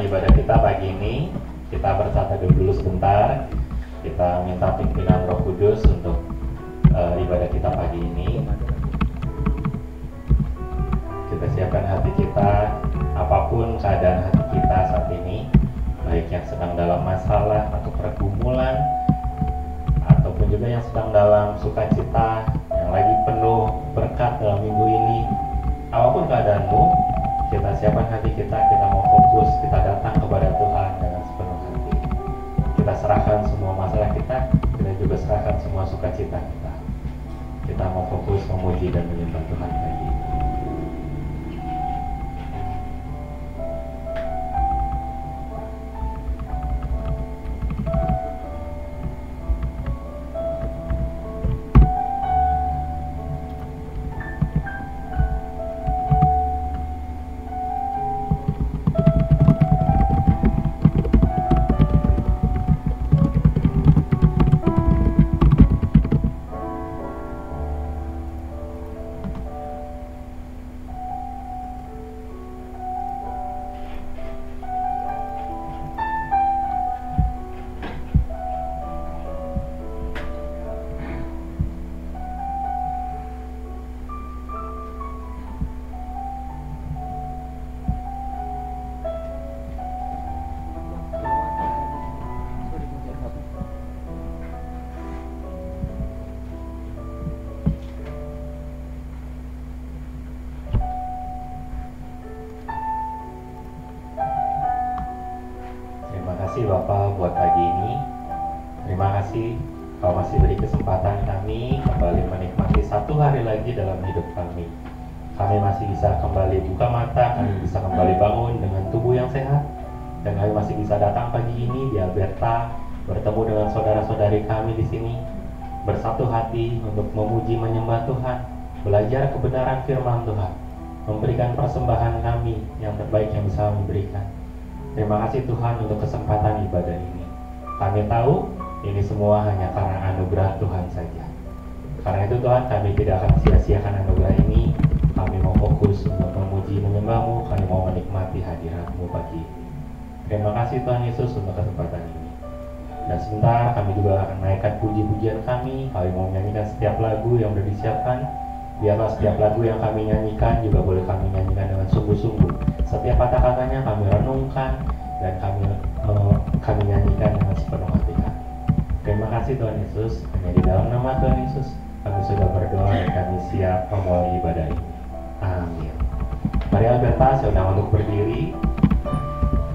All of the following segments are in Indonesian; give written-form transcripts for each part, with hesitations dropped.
memulai ibadah kita pagi ini, kita bersatu dulu sebentar. Kita minta pimpinan Roh Kudus untuk ibadah kita pagi ini. Kita siapkan hati kita, apapun keadaan hati kita saat ini, baik yang sedang dalam masalah atau pergumulan, ataupun juga yang sedang dalam sukacita, yang lagi penuh berkat dalam minggu ini. Apapun keadaanmu, kita siapkan hati kita mau fokus, kita datang kepada Tuhan dengan sepenuh hati. Kita serahkan semua masalah kita juga serahkan semua sukacita kita. Kita mau fokus memuji dan menyembah Tuhan pagi ini. Terima kasih Bapak buat pagi ini. Terima kasih Kau masih beri kesempatan kami kembali menikmati satu hari lagi dalam hidup kami. Kami masih bisa kembali buka mata, kami bisa kembali bangun dengan tubuh yang sehat, dan kami masih bisa datang pagi ini di Alberta, bertemu dengan saudara-saudari kami di sini, bersatu hati untuk memuji menyembah Tuhan, belajar kebenaran firman Tuhan, memberikan persembahan kami yang terbaik yang bisa kami berikan. Terima kasih Tuhan untuk kesempatan ibadah ini. Kami tahu ini semua hanya karena anugerah Tuhan saja. Karena itu Tuhan, kami tidak akan sia-siakan anugerah ini. Kami mau fokus untuk memuji menyembah-Mu, kami mau menikmati hadirat-Mu pagi ini. Terima kasih Tuhan Yesus untuk kesempatan ini. Dan sebentar kami juga akan naikkan puji-pujian kami. Kami mau menyanyikan setiap lagu yang sudah disiapkan. Biarlah setiap lagu yang kami nyanyikan juga boleh kami nyanyikan dengan sungguh-sungguh. Setiap kata-katanya kami renungkan dan kami nyanyikan dengan sepenuh hati kami. Terima kasih Tuhan Yesus. Hanya di dalam nama Tuhan Yesus kami sudah berdoa dan kami siap memulai ibadah ini. Amin. Mari Alberta, saya undang untuk berdiri.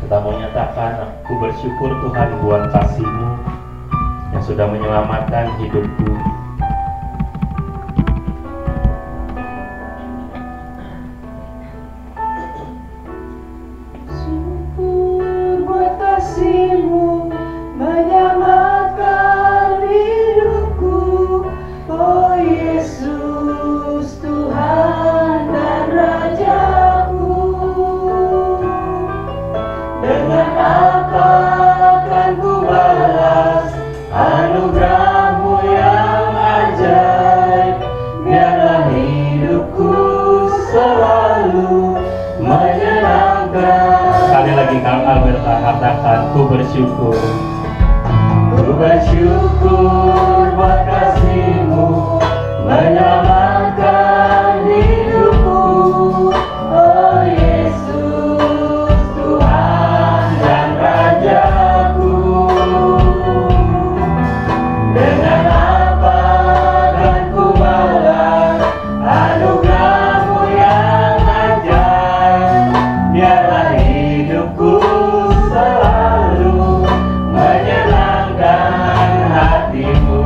Kita mau nyatakan, aku bersyukur Tuhan buat kasih-Mu yang sudah menyelamatkan hidupku. Menyelamatkan hidupku, oh Yesus, Tuhan dan Rajaku. Dengan apa akan ku balas anugerah-Mu yang ajaib? Biarlah hidupku selalu menyenangkan. Sekali lagi Alberta katakan, ku bersyukur. Ku bersyukur buat kasih-Mu menyelamatkan hidupku, oh Yesus, Tuhan dan Rajaku. Dengan apa akan ku balas anugerah-Mu yang ajaib? Biarlah hidupku selalu menyenangkan hati-Mu.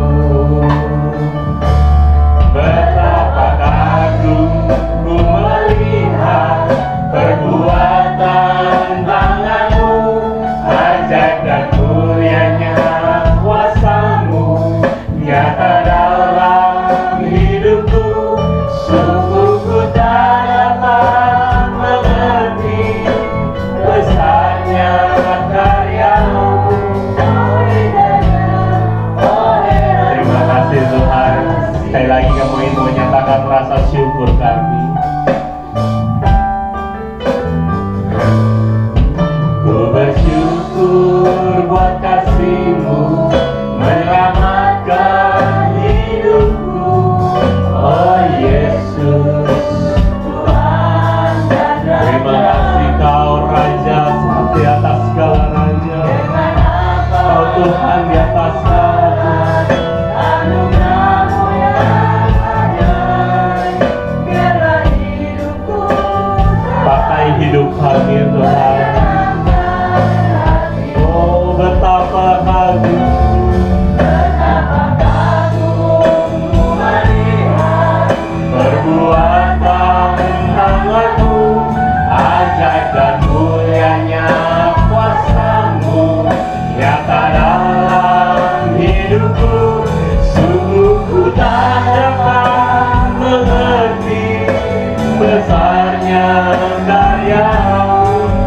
Tuhan di atas kami. Anugerah-Mu yang ajaib, biarlah hidupku Pakai hidup kami Tuhan. Oh betapa kagum, betapa kagum-Mu melihat perbuatan tangan-Mu, ajaib dan mulianya kuasa-Mu nyata dalam hidupku. Sungguh ku tak dapat mengerti besarnya karya-Mu.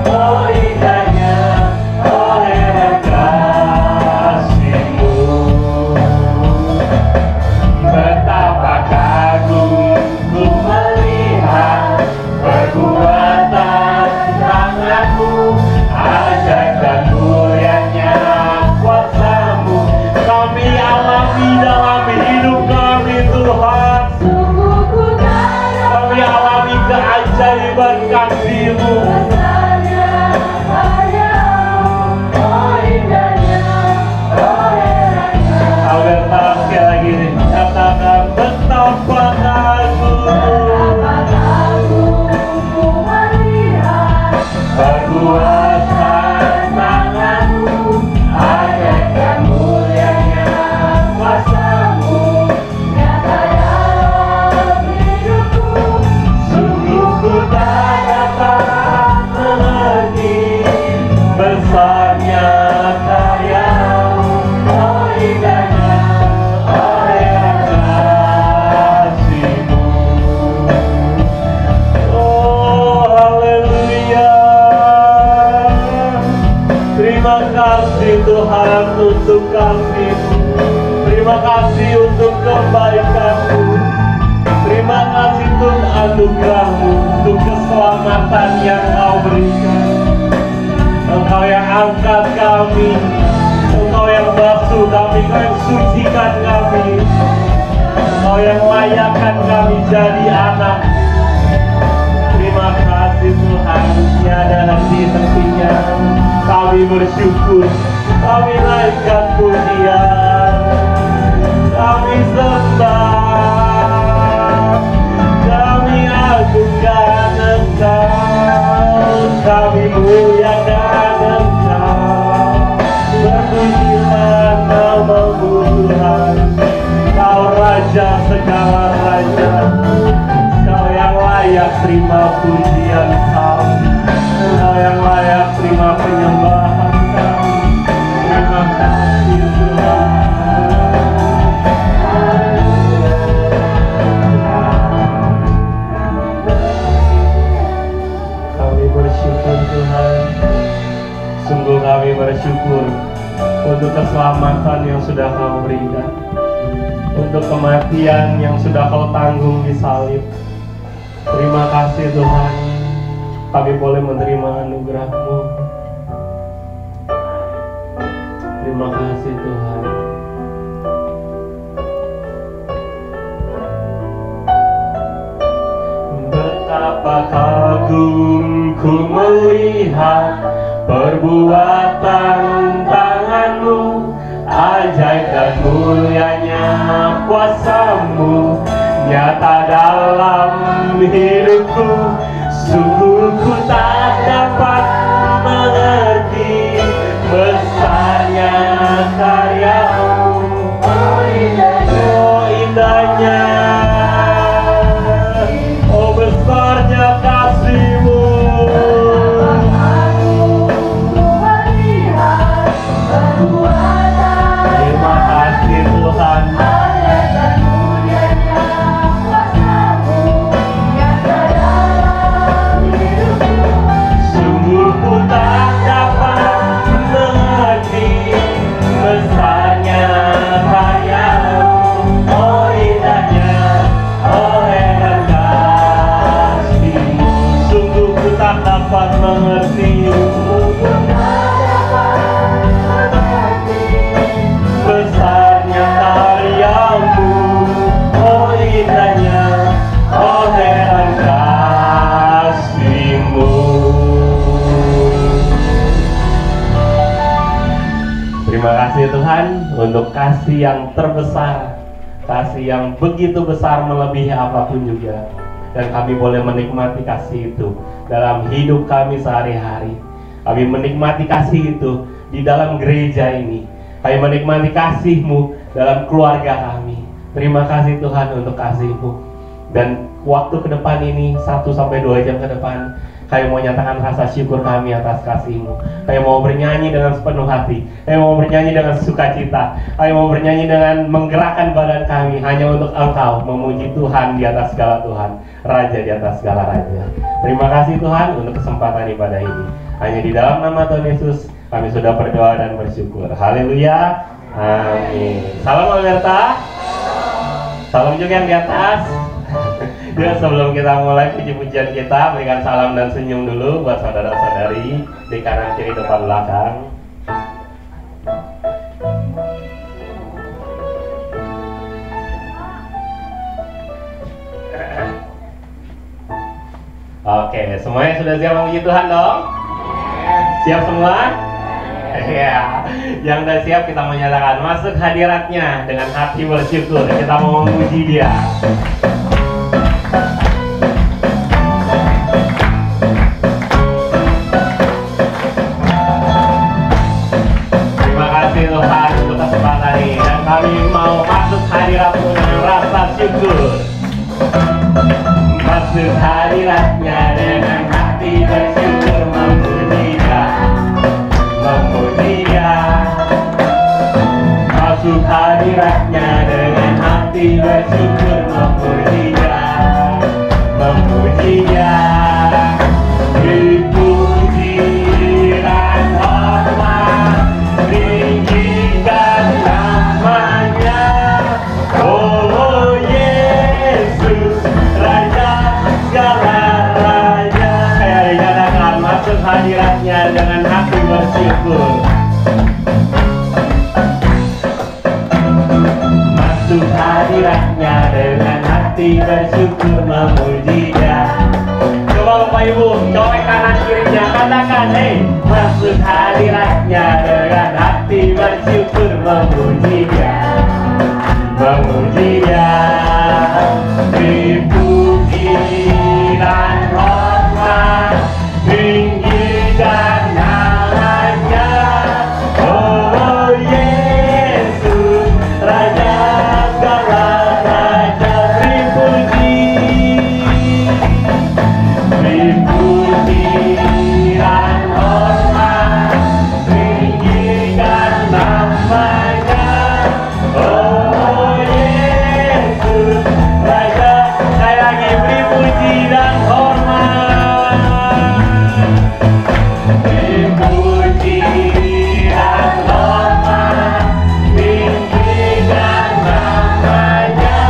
Oh indahnya, oh heran kasih-Mu. Betapa kagum ku melihat perbuatan tangan-Mu, ajaib dan mulianya kuasa-Mu. Kami alami dalam hidup kami Tuhan. sungguh ku tak Kami alami keajaiban kasih-Mu. besarnya karya-Mu. Oh indahnya, oh heran Alberta sekali lagi katakan betapa kagum betapa kagum-Mu melihat perbuatan tangan-Mu, ajaib dan mulianya kuasa-Mu nyata dalam hidupku. Sungguh ku tak dapat mengerti besarnya karya-Mu. Oh indahnya, oh heran kasih-Mu. Oh haleluya. Terima kasih Tuhan untuk kasih-Mu. Terima kasih untuk kebaikan-Mu. Terima kasih untuk anugerah-Mu, untuk keselamatan yang Kau berikan. Engkau yang angkat kami, Engkau yang basuh kami, Engkau yang sucikan kami, Engkau yang layakkan kami jadi anak. Terima kasih Tuhan, tiada henti-hentinya kami bersyukur, kami naikkan pujian, kami sembah, kami agungkan Engkau, kami muliakan Engkau. Berpujilah nama-Mu Tuhan, Kau Raja segala raja, Kau yang layak terima pujian kami, Kau yang layak terima penyembahan kami. Terima kasih Tuhan. Kami bersyukur Tuhan, sungguh kami bersyukur untuk keselamatan yang sudah Kau berikan, untuk kematian yang sudah Kau tanggung di salib. Terima kasih Tuhan, kami boleh menerima anugerah-Mu. Terima kasih Tuhan. Betapa kagum ku melihat perbuatan tangan-Mu, ajaib dan mulianya kuasa-Mu nyata dalam hidupku. Sungguh ku tak dapat mengerti besarnya karya-Mu. Oh indahnya, oh besarnya kasih-Mu. Terima kasih Tuhan. Sungguh Terima kasih Tuhan untuk kasih yang terbesar, kasih yang begitu besar melebihi apapun juga. Dan kami boleh menikmati kasih itu dalam hidup kami sehari-hari. Kami menikmati kasih itu di dalam gereja ini. Kami menikmati kasih-Mu dalam keluarga kami. Terima kasih Tuhan untuk kasih-Mu. Dan waktu ke depan ini 1-2 jam ke depan, kami mau nyatakan rasa syukur kami atas kasih-Mu. Kami mau bernyanyi dengan sepenuh hati. Kami mau bernyanyi dengan sukacita. Kami mau bernyanyi dengan menggerakkan badan kami hanya untuk Engkau, memuji Tuhan di atas segala Tuhan, Raja di atas segala Raja. Terima kasih Tuhan untuk kesempatan ibadah ini. Hanya di dalam nama Tuhan Yesus kami sudah berdoa dan bersyukur. Haleluya. Amin. Salam Alberta. Salam juga yang di atas. Ya, sebelum kita mulai puji-pujian kita, berikan salam dan senyum dulu buat saudara-saudari di kanan kiri depan belakang. Oke, semuanya sudah siap memuji Tuhan dong? Siap semua? Ya, yang udah siap kita menyatakan masuk hadiratnya dengan hati bersyukur. Kita mau memuji Dia. Terima kasih Tuhan untuk kesempatan ini, dan kami mau masuk hadirat-Mu dengan rasa syukur. Masuk hadiratnya dengan hati bersyukur, memuji Dia, memuji Dia. Masuk hadiratnya dengan hati bersyukur, memuji Dia, memuji Dia. Dipuji dan hormat, tinggikan namanya. Oh Yesus, Raja segala raja. Kayak dikatakan, masuk hadiratnya dengan hati bersyukur. Masuk hadiratnya dengan hati bersyukur, memuji Dia. Coba Bapak Ibu, colek kanan kirinya, katakan, hey, masuk hadiratnya dengan hati bersyukur, memuji Dia, memuji Dia. Dipuji dan hormat, tinggikan namanya. Oh Yesus, Raja segala raja. Dipuji, dipuji dan hormat, tinggikan namanya. Oh Yesus, Raja. Sekali lagi, dipuji dan hormat, dipuji dan hormat, tinggikan namanya.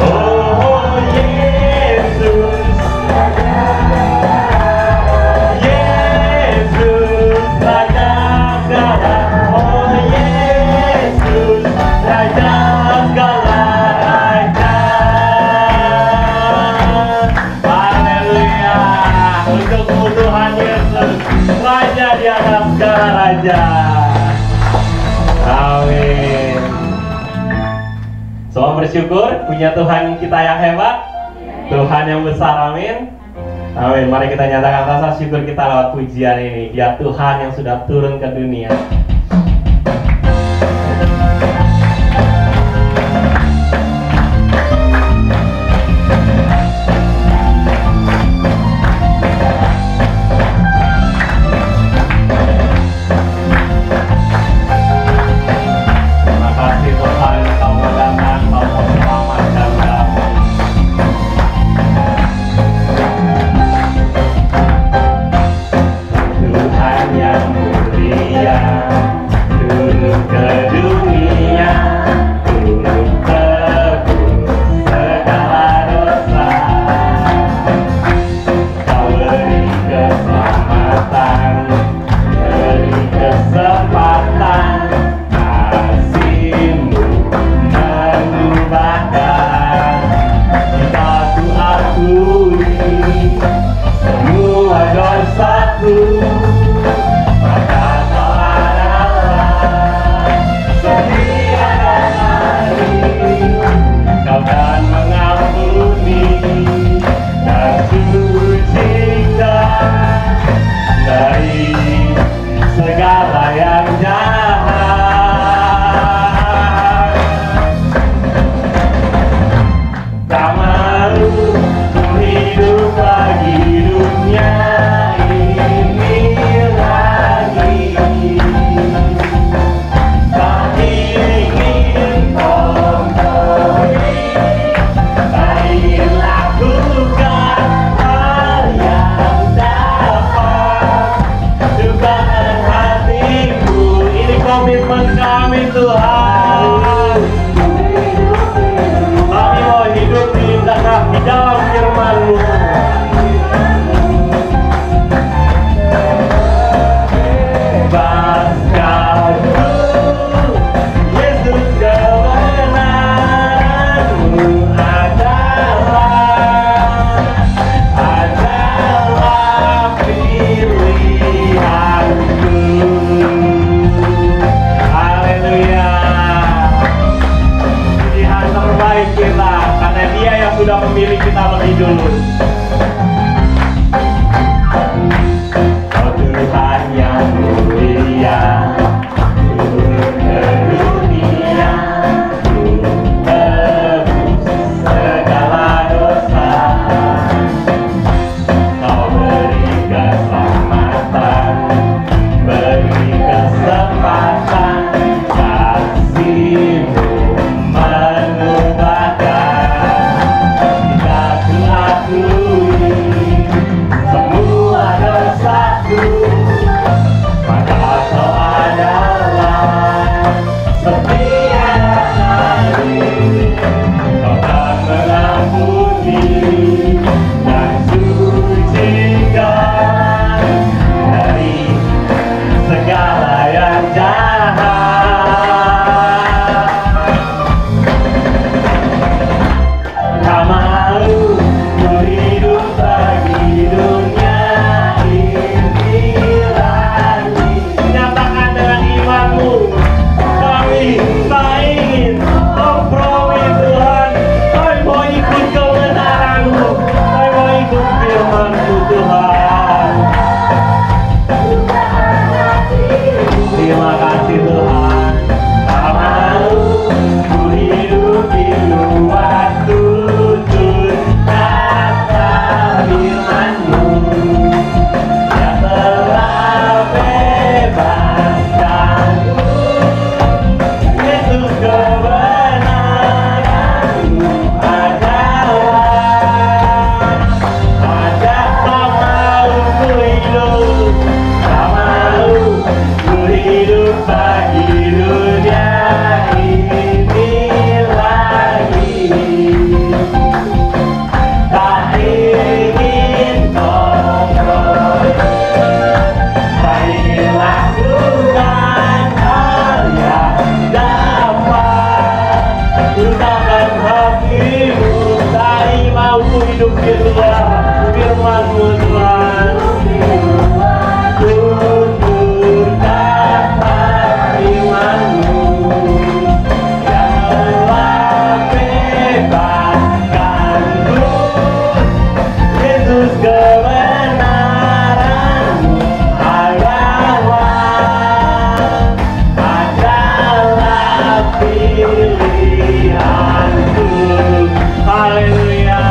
Oh Yesus, Yesus Raja segala. Oh Yesus Raja segala raja. Haleluya. Untukmu Tuhan Yesus, Raja di atas segala raja. Amin. Semua bersyukur punya Tuhan kita yang hebat, Tuhan yang besar. Amin. Amin. Mari kita nyatakan rasa syukur kita lewat pujian ini. Dia Tuhan yang sudah turun ke dunia. Terima kasih Tuhan, Kau mau datang, Kau mau selamatkan kami. Tuhan yang mulia, komitmen kami Tuhan. Kami mau hidup di dalam firman-Mu. Bebaskanku, Yesus, kebenaran-Mu adalah pilihanku. Haleluya. Pilihan terbaik kita, karena Dia yang sudah memilih kita lebih dulu. Oh Tuhan yang mulia, turun ke dunia, tebus segala dosa. Kau beri keselamatan, beri kesempatan, kasih-Mu mengubahkan. Jika ku akui semua dosaku, maka Kau adalah setiap hari. Kau akan mengampuni dan sucikan dari segala yang jahat. Tak mau ku hidup bagi dunia ini lagi. Nyatakan dengan iman-Mu, kami tak ingin kompromi Tuhan. Kami mau ikut kebenaran-Mu, kami mau ikut firman-Mu Tuhan. Terima kasih Tuhan. Tak mau ku hidup di luar tutur kata firman-Mu yang telah bebaskanku. Yesus, kebenaran-Mu tak mau ku hidup, tak mau ku hidup bagi dunia ini lagi. Tak ingin kompromi, tak ingin lakukan hal yang dapat rusakan hati-Mu. Tak mau ku hidup di luar firman-Mu Tuhan. Tutur kata firman-Mu yang telah bebaskanku. Yesus, kebenaran-Mu adalah pilihanku. Haleluya.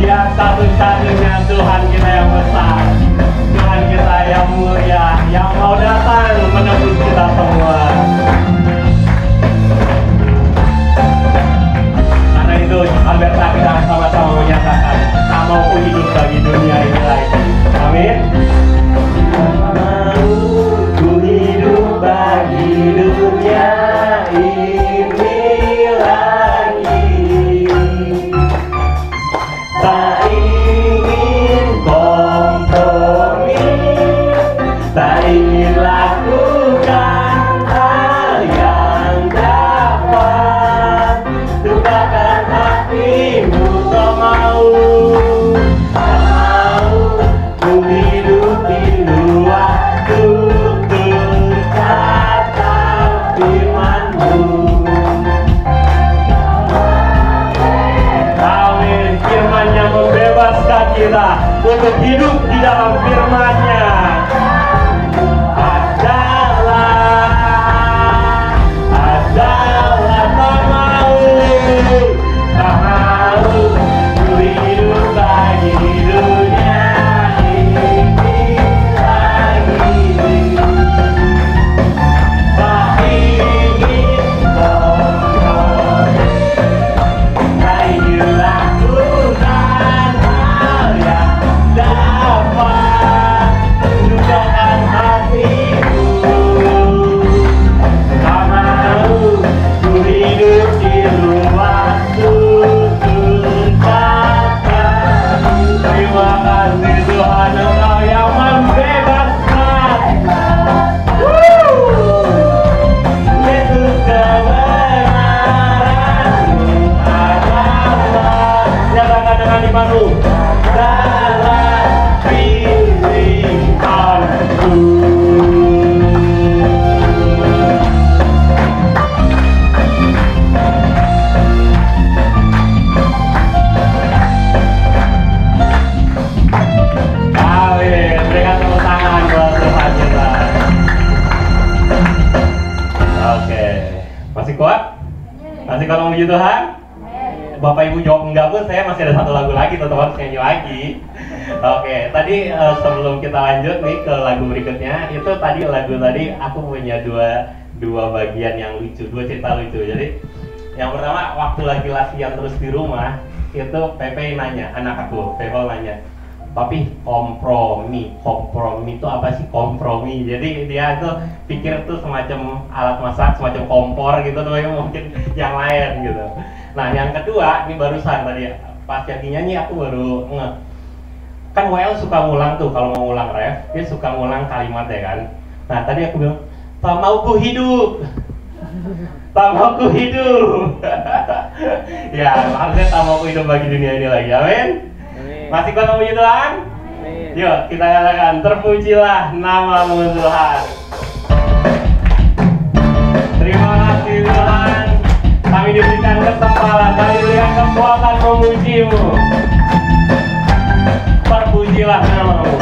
Dia satu-satunya Tuhan kita yang besar, Tuhan kita yang mulia, yang mau datang menebus kita semua. Karena itu, Alberta, kita sama-sama menyatakan, tak mau ku hidup bagi dunia ini lagi. Amin. Tak mau ku hidup bagi dunia ini lagi. Tak ingin kompromi, tak ingin lakukan hal yang dapat lupakan hati-Mu. Tak mau ku hidup di luar tutur kata firman-Mu. Amin. Firman-Nya membebaskan kita untuk hidup di dalam firman-Nya. Adalah kalau memuji Tuhan? Bapak Ibu jawab enggak pun, saya masih ada satu lagu lagi, tetap harus nyanyi lagi. Oke, tadi sebelum kita lanjut nih ke lagu berikutnya, itu tadi lagu tadi aku punya dua bagian yang lucu, dua cerita lucu. Jadi yang pertama, waktu lagi latihan terus di rumah, itu Pepe nanya, anak aku, Pepe nanya, tapi kompromi itu apa sih kompromi? Jadi dia tuh pikir tuh semacam alat masak, semacam kompor gitu, tapi mungkin yang lain gitu. Nah yang kedua, ini barusan tadi pas jadi nyanyi aku baru ngeh. Kan WL suka ngulang tuh, kalau mau ngulang ref, dia suka ngulang kalimat ya kan. Nah tadi aku bilang, tak mau ku hidup, tak mau ku hidup. Ya harusnya tak mau ku hidup bagi dunia ini lagi, amin. Masih kuat memuji Tuhan? Yuk kita katakan, terpujilah namamu Tuhan. Terima kasih Tuhan, kami diberikan kesempatan, kami diberikan kekuatan memuji-Mu. Terpujilah namamu,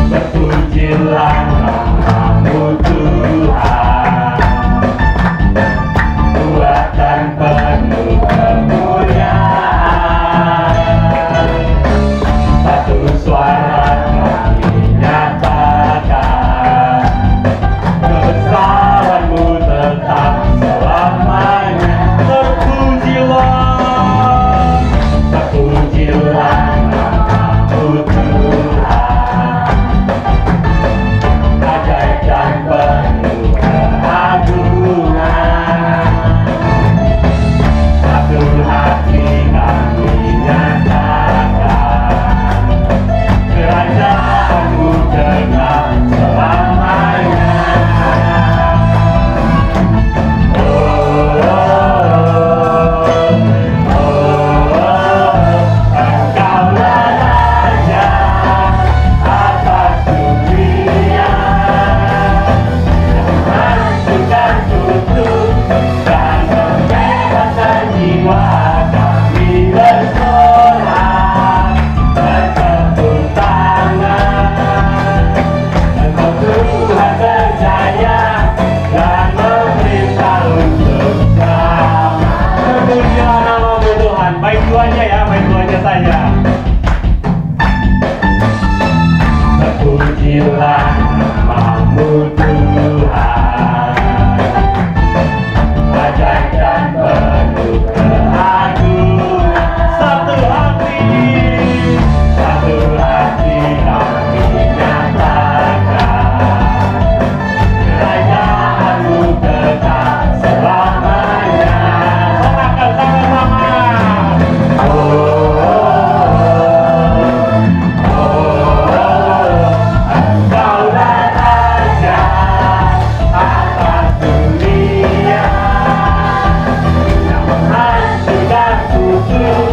terpujilah namamu Tuhan, buatan penuh kemuliaan. Satu suara kami nyatakan, kebesaran-Mu tetap selamanya. Terpujilah, terpujilah namamu Tuhan, ajaib dan penuh keagungan. Satu hati kami nyatakan, kerajaan-Mu tegak selamanya. Engkaulah Raja atas dunia, yang menghancurkan kutuk dan membebaskan jiwa. Kami bersorak, bertepuk tangan. Engkau Tuhan berjaya dan memerintah untuk selama. Terpujilah namamu Tuhan. Baik duanya ya, baik duanya saja. Terpujilah namamu Tuhan, ajaib dan penuh keagungan. Satu hati kami nyatakan, kerajaan-Mu tetap selamanya. Sorakan sama-sama. Engkaulah Raja atas dunia, yang menghancurkan kutuk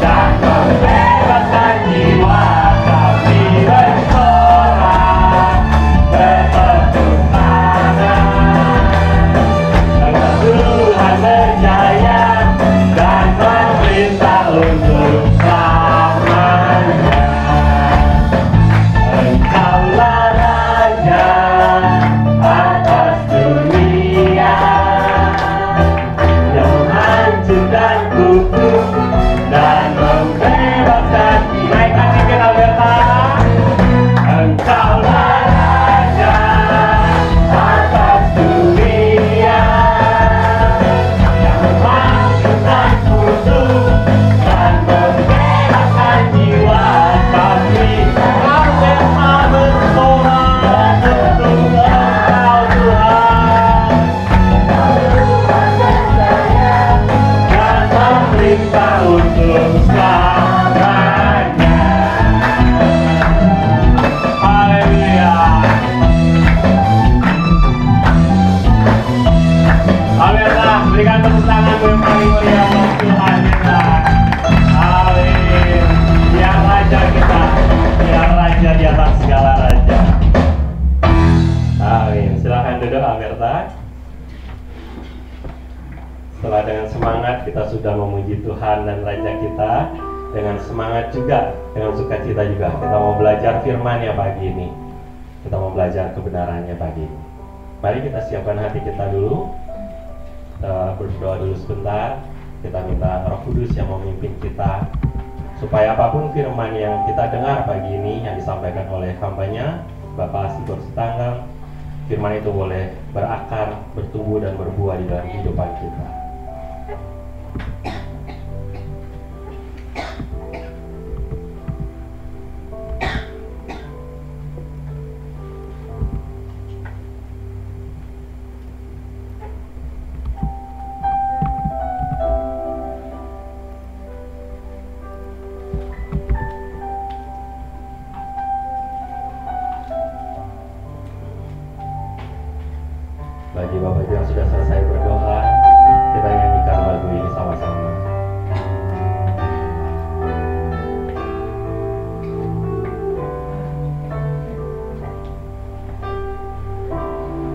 dan membebaskan jiwa. Kami bersorak, bertepuk tangan. Engkau Tuhan berjaya dan memerintah untuk selamanya. Engkaulah Raja atas dunia, yang menghancurkan kutuk dan membebaskan. Naikkan sedikit Alberta. Engkaulah Raja atas dunia, yang menghancurkan kutuk dan membebaskan jiwa. Kami Alberta bersorak untuk Engkau Tuhan, dan memerintah untuk selamanya. Haleluya. Alberta, berikan tepuk tanganmu yang paling mulia untuk Tuhan kita. Amin. Dia Raja kita, dia Raja di atas segala raja. Amin. Silahkan duduk Alberta. Setelah dengan semangat kita sudah memuji Tuhan dan Raja kita, dengan semangat juga, dengan sukacita juga, kita mau belajar firman-Nya pagi ini. Kita mau belajar kebenarannya pagi ini. Mari kita siapkan hati kita dulu. berdoa dulu sebentar. Kita minta Roh Kudus yang memimpin kita, supaya apapun firman yang kita dengar pagi ini yang disampaikan oleh hambanya Bapak Sigor Sitanggang, firman itu boleh berakar, bertumbuh dan berbuah di dalam kehidupan kita. Bagi Bapak Ibu yang sudah selesai berdoa, kita nyanyikan lagu ini sama-sama.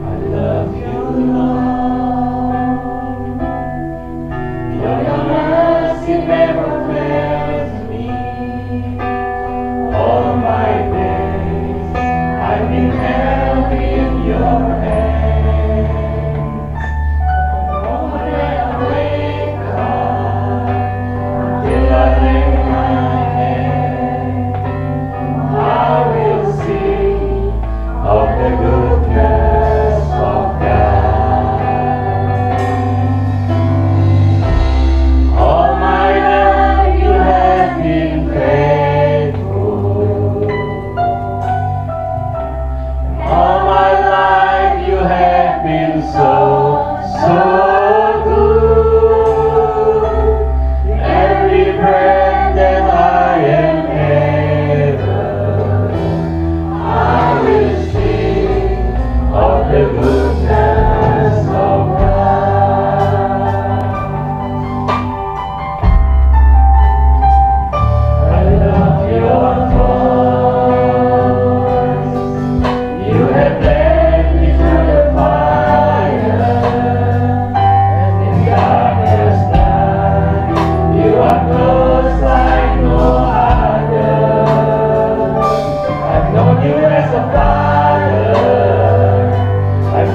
I love you, Lord. Your mercy never fails me. All my days I've been held in your hand. I've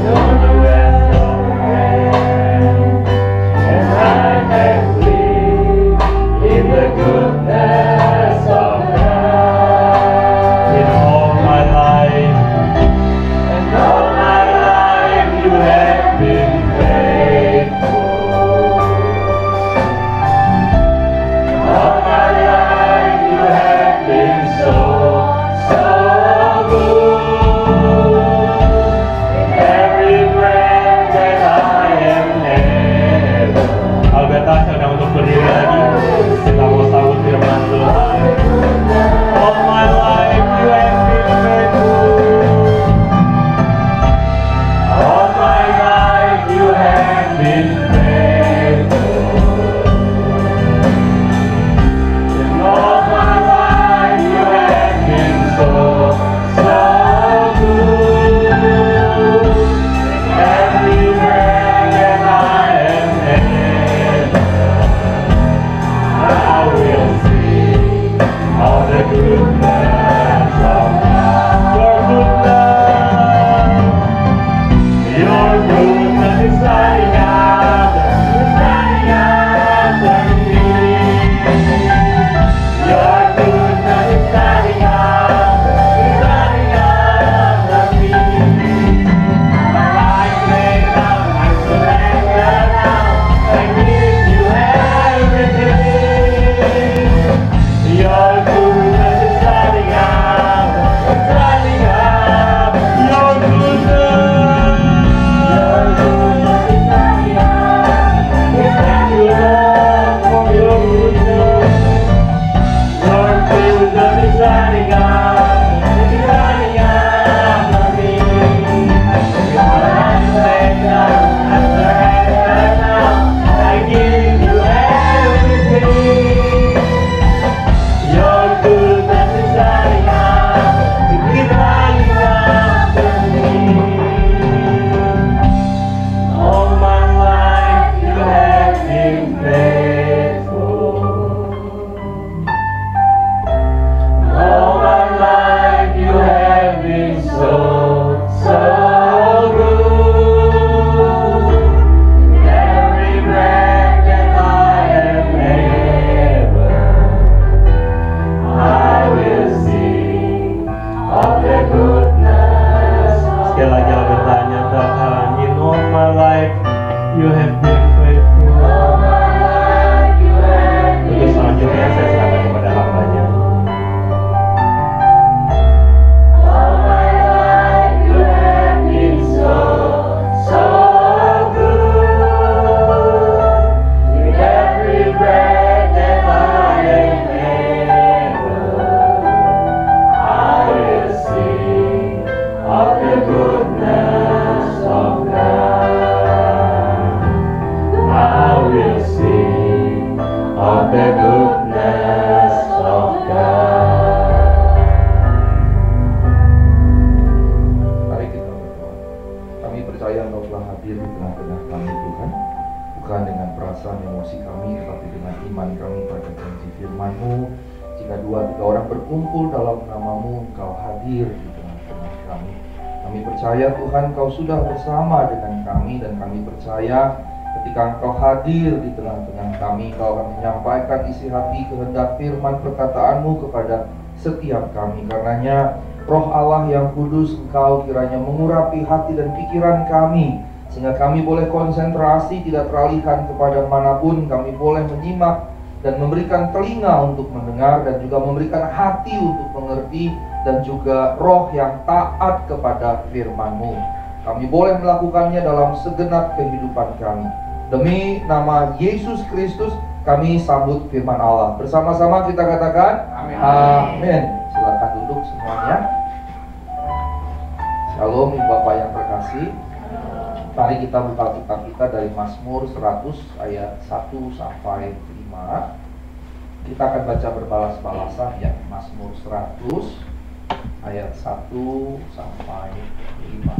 percaya Engkau telah hadir di tengah-tengah kami Tuhan, bukan dengan perasaan emosi kami, tetapi dengan iman kami pada janji firman-Mu. Jika 2-3 orang berkumpul dalam nama-Mu, Engkau hadir di tengah-tengah kami. Kami percaya Tuhan Engkau sudah bersama dengan kami, dan kami percaya ketika Engkau hadir di tengah-tengah kami, Engkau akan menyampaikan isi hati kehendak firman perkataan-Mu kepada setiap kami. Karenanya Roh Allah yang kudus, Engkau kiranya mengurapi hati dan pikiran kami, sehingga kami boleh konsentrasi, tidak teralihkan kepada manapun. Kami boleh menyimak dan memberikan telinga untuk mendengar, dan juga memberikan hati untuk mengerti, dan juga roh yang taat kepada firman-Mu. Kami boleh melakukannya dalam segenap kehidupan kami. Demi nama Yesus Kristus kami sambut firman Allah. Bersama-sama kita katakan amin. Silakan duduk semuanya. Shalom Ibu Bapak yang terkasih. Mari kita buka kitab kita dari Mazmur 100 ayat 1 sampai 5. Kita akan baca berbalas-balasan ya. Mazmur 100 ayat 1 sampai 5.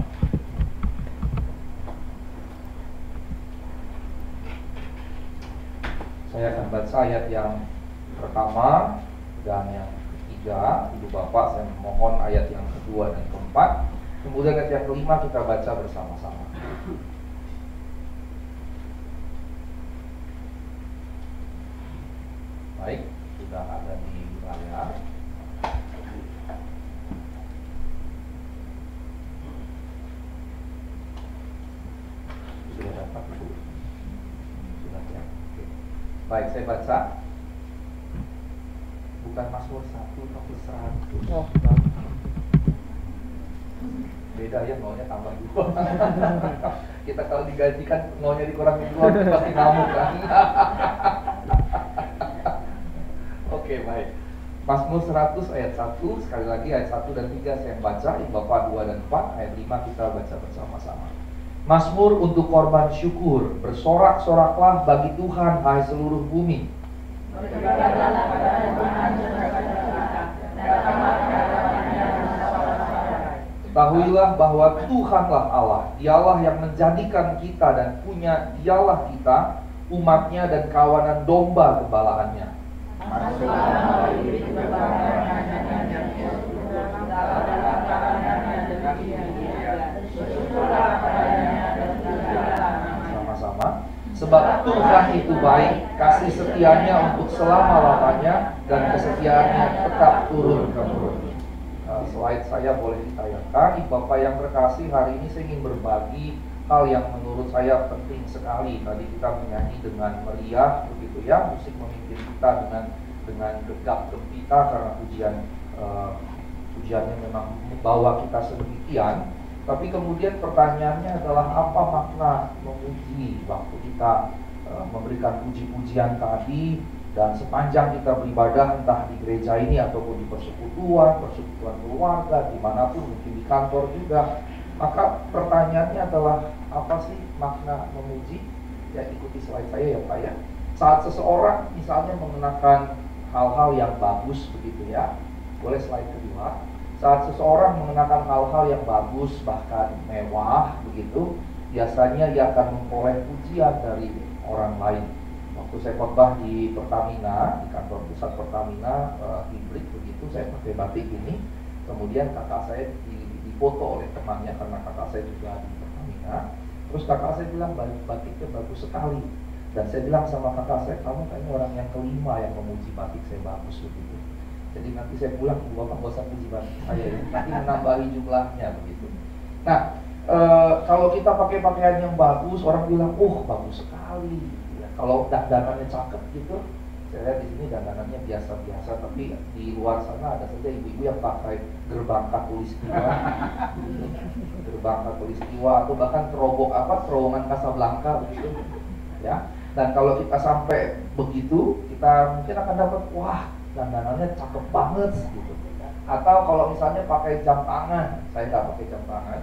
Saya akan baca ayat yang pertama dan yang ketiga. Ibu Bapak, saya mohon ayat yang kedua dan keempat. Kemudian ayat yang kelima kita baca bersama-sama. Baik, sudah ada di layar. Sudah dapat Ibu? Sudah ya. Oke. Baik, saya baca. Bukan Mazmur 1 tapi 100. Oh, beda ya, maunya tambah 2. Kita kalau digajikan maunya dikurangin 2 pasti ngamuk kan. Oke, baik. Mazmur 100 ayat 1, sekali lagi ayat 1 dan 3 saya baca, Ibu Bapak 2 dan 4, ayat 5 kita baca bersama-sama. Mazmur untuk korban syukur, bersorak-soraklah bagi Tuhan hai seluruh bumi. Ketahuilah bahwa Tuhanlah Allah, Dialah yang menjadikan kita dan punya Dialah kita, umatnya dan kawanan domba gembalaannya. Sama-sama. Sebab Tuhan itu baik, kasih setianya untuk selama-lamanya, dan kesetiaannya tetap turun-temurun. Slide saya boleh ditayangkan. Bapak yang terkasih, hari ini saya ingin berbagi hal yang menurut saya penting sekali. Tadi kita menyanyi dengan meriah, begitu ya, musik memimpin kita dengan gegap gempita karena pujiannya memang membawa kita sedemikian. Tapi kemudian pertanyaannya adalah apa makna memuji waktu kita memberikan puji-pujian tadi, dan sepanjang kita beribadah entah di gereja ini ataupun di persekutuan keluarga, dimanapun, mungkin di kantor juga. Maka pertanyaannya adalah apa sih makna memuji? Ya, ikuti slide saya ya Pak ya. Saat seseorang misalnya mengenakan hal-hal yang bagus begitu ya, boleh slide kedua. Saat seseorang mengenakan hal-hal yang bagus bahkan mewah begitu, biasanya ia akan memperoleh pujian dari orang lain. Waktu saya khotbah di Pertamina, di kantor pusat Pertamina hibrid begitu, saya pakai batik ini. Kemudian kakak saya difoto oleh temannya karena kakak saya juga di Pertamina. Terus kakak saya bilang batiknya bagus sekali. Dan saya bilang sama kakak saya, kamu kayaknya orang yang kelima yang memuji batik saya bagus begitu. Jadi nanti saya pulang, Bapak gak usah puji batik saya, nanti menambahi jumlahnya begitu. Nah, kalau kita pakai pakaian yang bagus, orang bilang, bagus sekali. Kalau dandanannya cakep gitu, saya lihat di sini dandanannya biasa-biasa, tapi di luar sana ada saja ibu-ibu yang pakai gerbang katulistiwa, atau bahkan terowongan Casablanca begitu, ya. Dan kalau kita sampai begitu, kita mungkin akan dapat wah dandanannya cakep banget gitu. Atau kalau misalnya pakai jam tangan, saya nggak pakai jam tangan.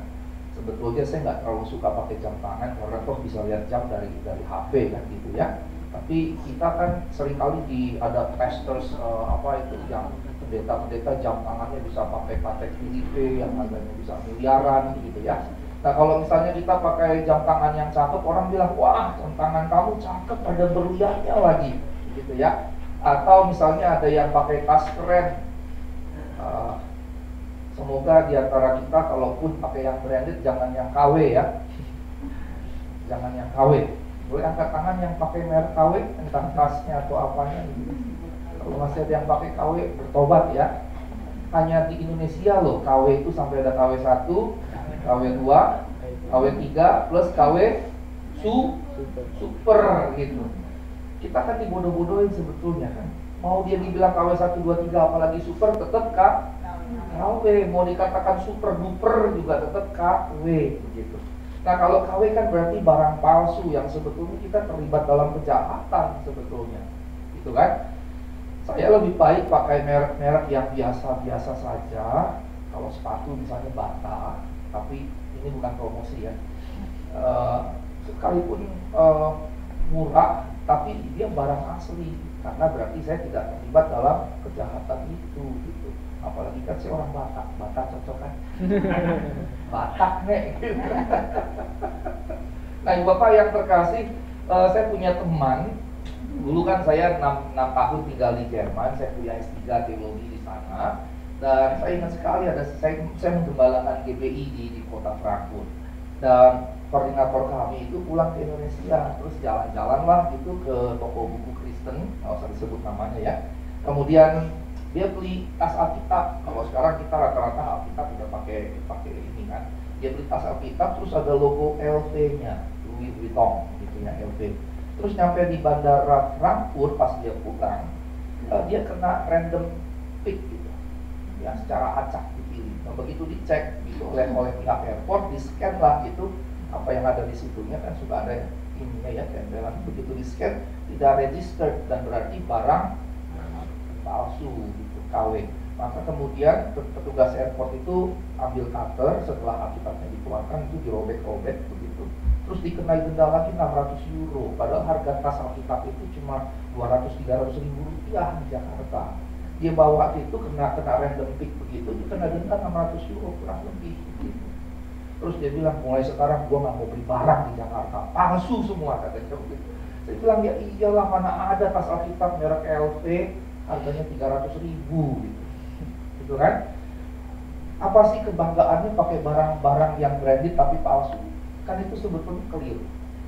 Sebetulnya saya nggak terlalu suka pakai jam tangan karena toh bisa lihat jam dari HP kan gitu ya. Tapi kita kan seringkali ada pastors yang pendeta jam tangannya bisa pakai Patek Philippe yang harganya bisa miliaran gitu ya. Nah kalau misalnya kita pakai jam tangan yang cakep, orang bilang, wah jam tangan kamu cakep, ada berliannya lagi, gitu ya. Atau misalnya ada yang pakai tas keren. Semoga di antara kita kalaupun pakai yang branded jangan yang KW ya. Jangan yang KW. Boleh angkat tangan yang pakai merek KW, entah tasnya atau apanya gitu. Kalau masih ada yang pakai KW, bertobat ya. Hanya di Indonesia loh, KW itu sampai ada KW 1, KW 2, KW 3 plus KW super gitu. Kita kan dibodoh-bodohin sebetulnya kan. Mau dia dibilang KW 1, 2, 3 apalagi super tetap KW. Mau dikatakan super duper juga tetap KW begitu. Nah kalau KW kan berarti barang palsu yang sebetulnya kita terlibat dalam kejahatan sebetulnya, gitu kan? Saya lebih baik pakai merek-merek yang biasa-biasa saja. Kalau sepatu misalnya Bata, tapi ini bukan promosi ya. Sekalipun murah, tapi dia barang asli, karena berarti saya tidak terlibat dalam kejahatan itu, gitu. Apalagi kan saya orang Batak cocok kan? Batak nek. Nah, Bapak yang terkasih, saya punya teman. Dulu kan saya 6 tahun tinggal di Jerman, saya kuliah S3 teologi di sana. Dan saya ingat sekali saya menggembalakan GBI di kota Frankfurt. Dan koordinator kami itu pulang ke Indonesia, terus jalan-jalan lah gitu ke toko buku Kristen, nggak usah disebut namanya ya. Kemudian dia beli tas Alkitab. Kalau sekarang kita rata-rata Alkitab udah pakai ini kan. Dia beli tas Alkitab, terus ada logo LV-nya, Louis Vuitton gitu ya, LV. Terus nyampe di bandara Frankfurt pas dia pulang, dia kena random pick gitu, ya secara acak dipilih. Nah, begitu dicek gitu oleh pihak airport, di scan lah gitu apa yang ada di situnya kan sudah ada ininya ya, tempelan. Begitu di scan tidak registered dan berarti barang palsu gitu, KW. Maka kemudian petugas airport itu ambil cutter, setelah Alkitabnya dikeluarkan itu dirobek-robek begitu. Terus dikenai denda lagi 600 euro. Padahal harga tas Alkitab itu cuma 200-300 ribu rupiah di Jakarta. Dia bawa itu kena random pick begitu, dia kena denda 600 euro kurang lebih gitu. Terus dia bilang, mulai sekarang gua nggak mau beli barang di Jakarta, palsu semua katanya begitu. Saya bilang, ya iyalah, mana ada tas Alkitab merek LV harganya 300 ribu gitu. Gitu kan? Apa sih kebanggaannya pakai barang-barang yang branded tapi palsu? Kan itu sebetulnya keliru.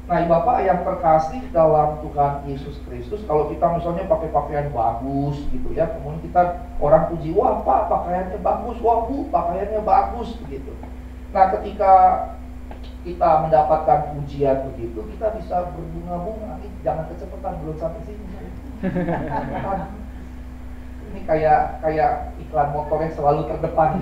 Nah, Bapak yang terkasih dalam Tuhan Yesus Kristus, kalau kita misalnya pakai pakaian bagus gitu ya, kemudian kita orang puji, wah Pak pakaiannya bagus, wah Bu pakaiannya bagus begitu. Nah, ketika kita mendapatkan pujian begitu, kita bisa berbunga-bunga. Jangan kecepatan, belum sampai sini. Ini kayak iklan motor yang selalu terdepan.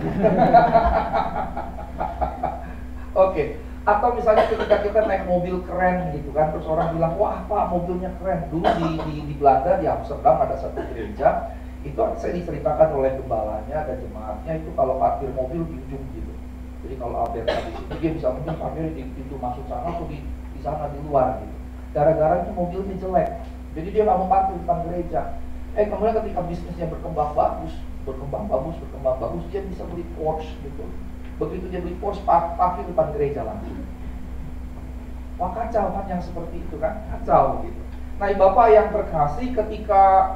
Oke. Atau misalnya ketika kita naik mobil keren gitu kan, terus orang bilang, wah Pak mobilnya keren. Dulu di Belanda, di Amsterdam ada satu gereja, itu saya diceritakan oleh gembalanya dan jemaatnya, itu kalau parkir mobil di ujung gitu. Jadi kalau Alberta di sini, dia bisa mungkin parkir di pintu masuk sana atau di sana di luar gitu. Gara-gara itu mobilnya jelek, jadi dia nggak mau parkir di depan gereja. Kemudian ketika bisnisnya berkembang bagus, dia bisa beli Porsche gitu. Begitu dia beli Porsche, parkir depan gereja langsung. Wah kacau kan yang seperti itu kan, kacau gitu. Nah Bapak yang terkasih, ketika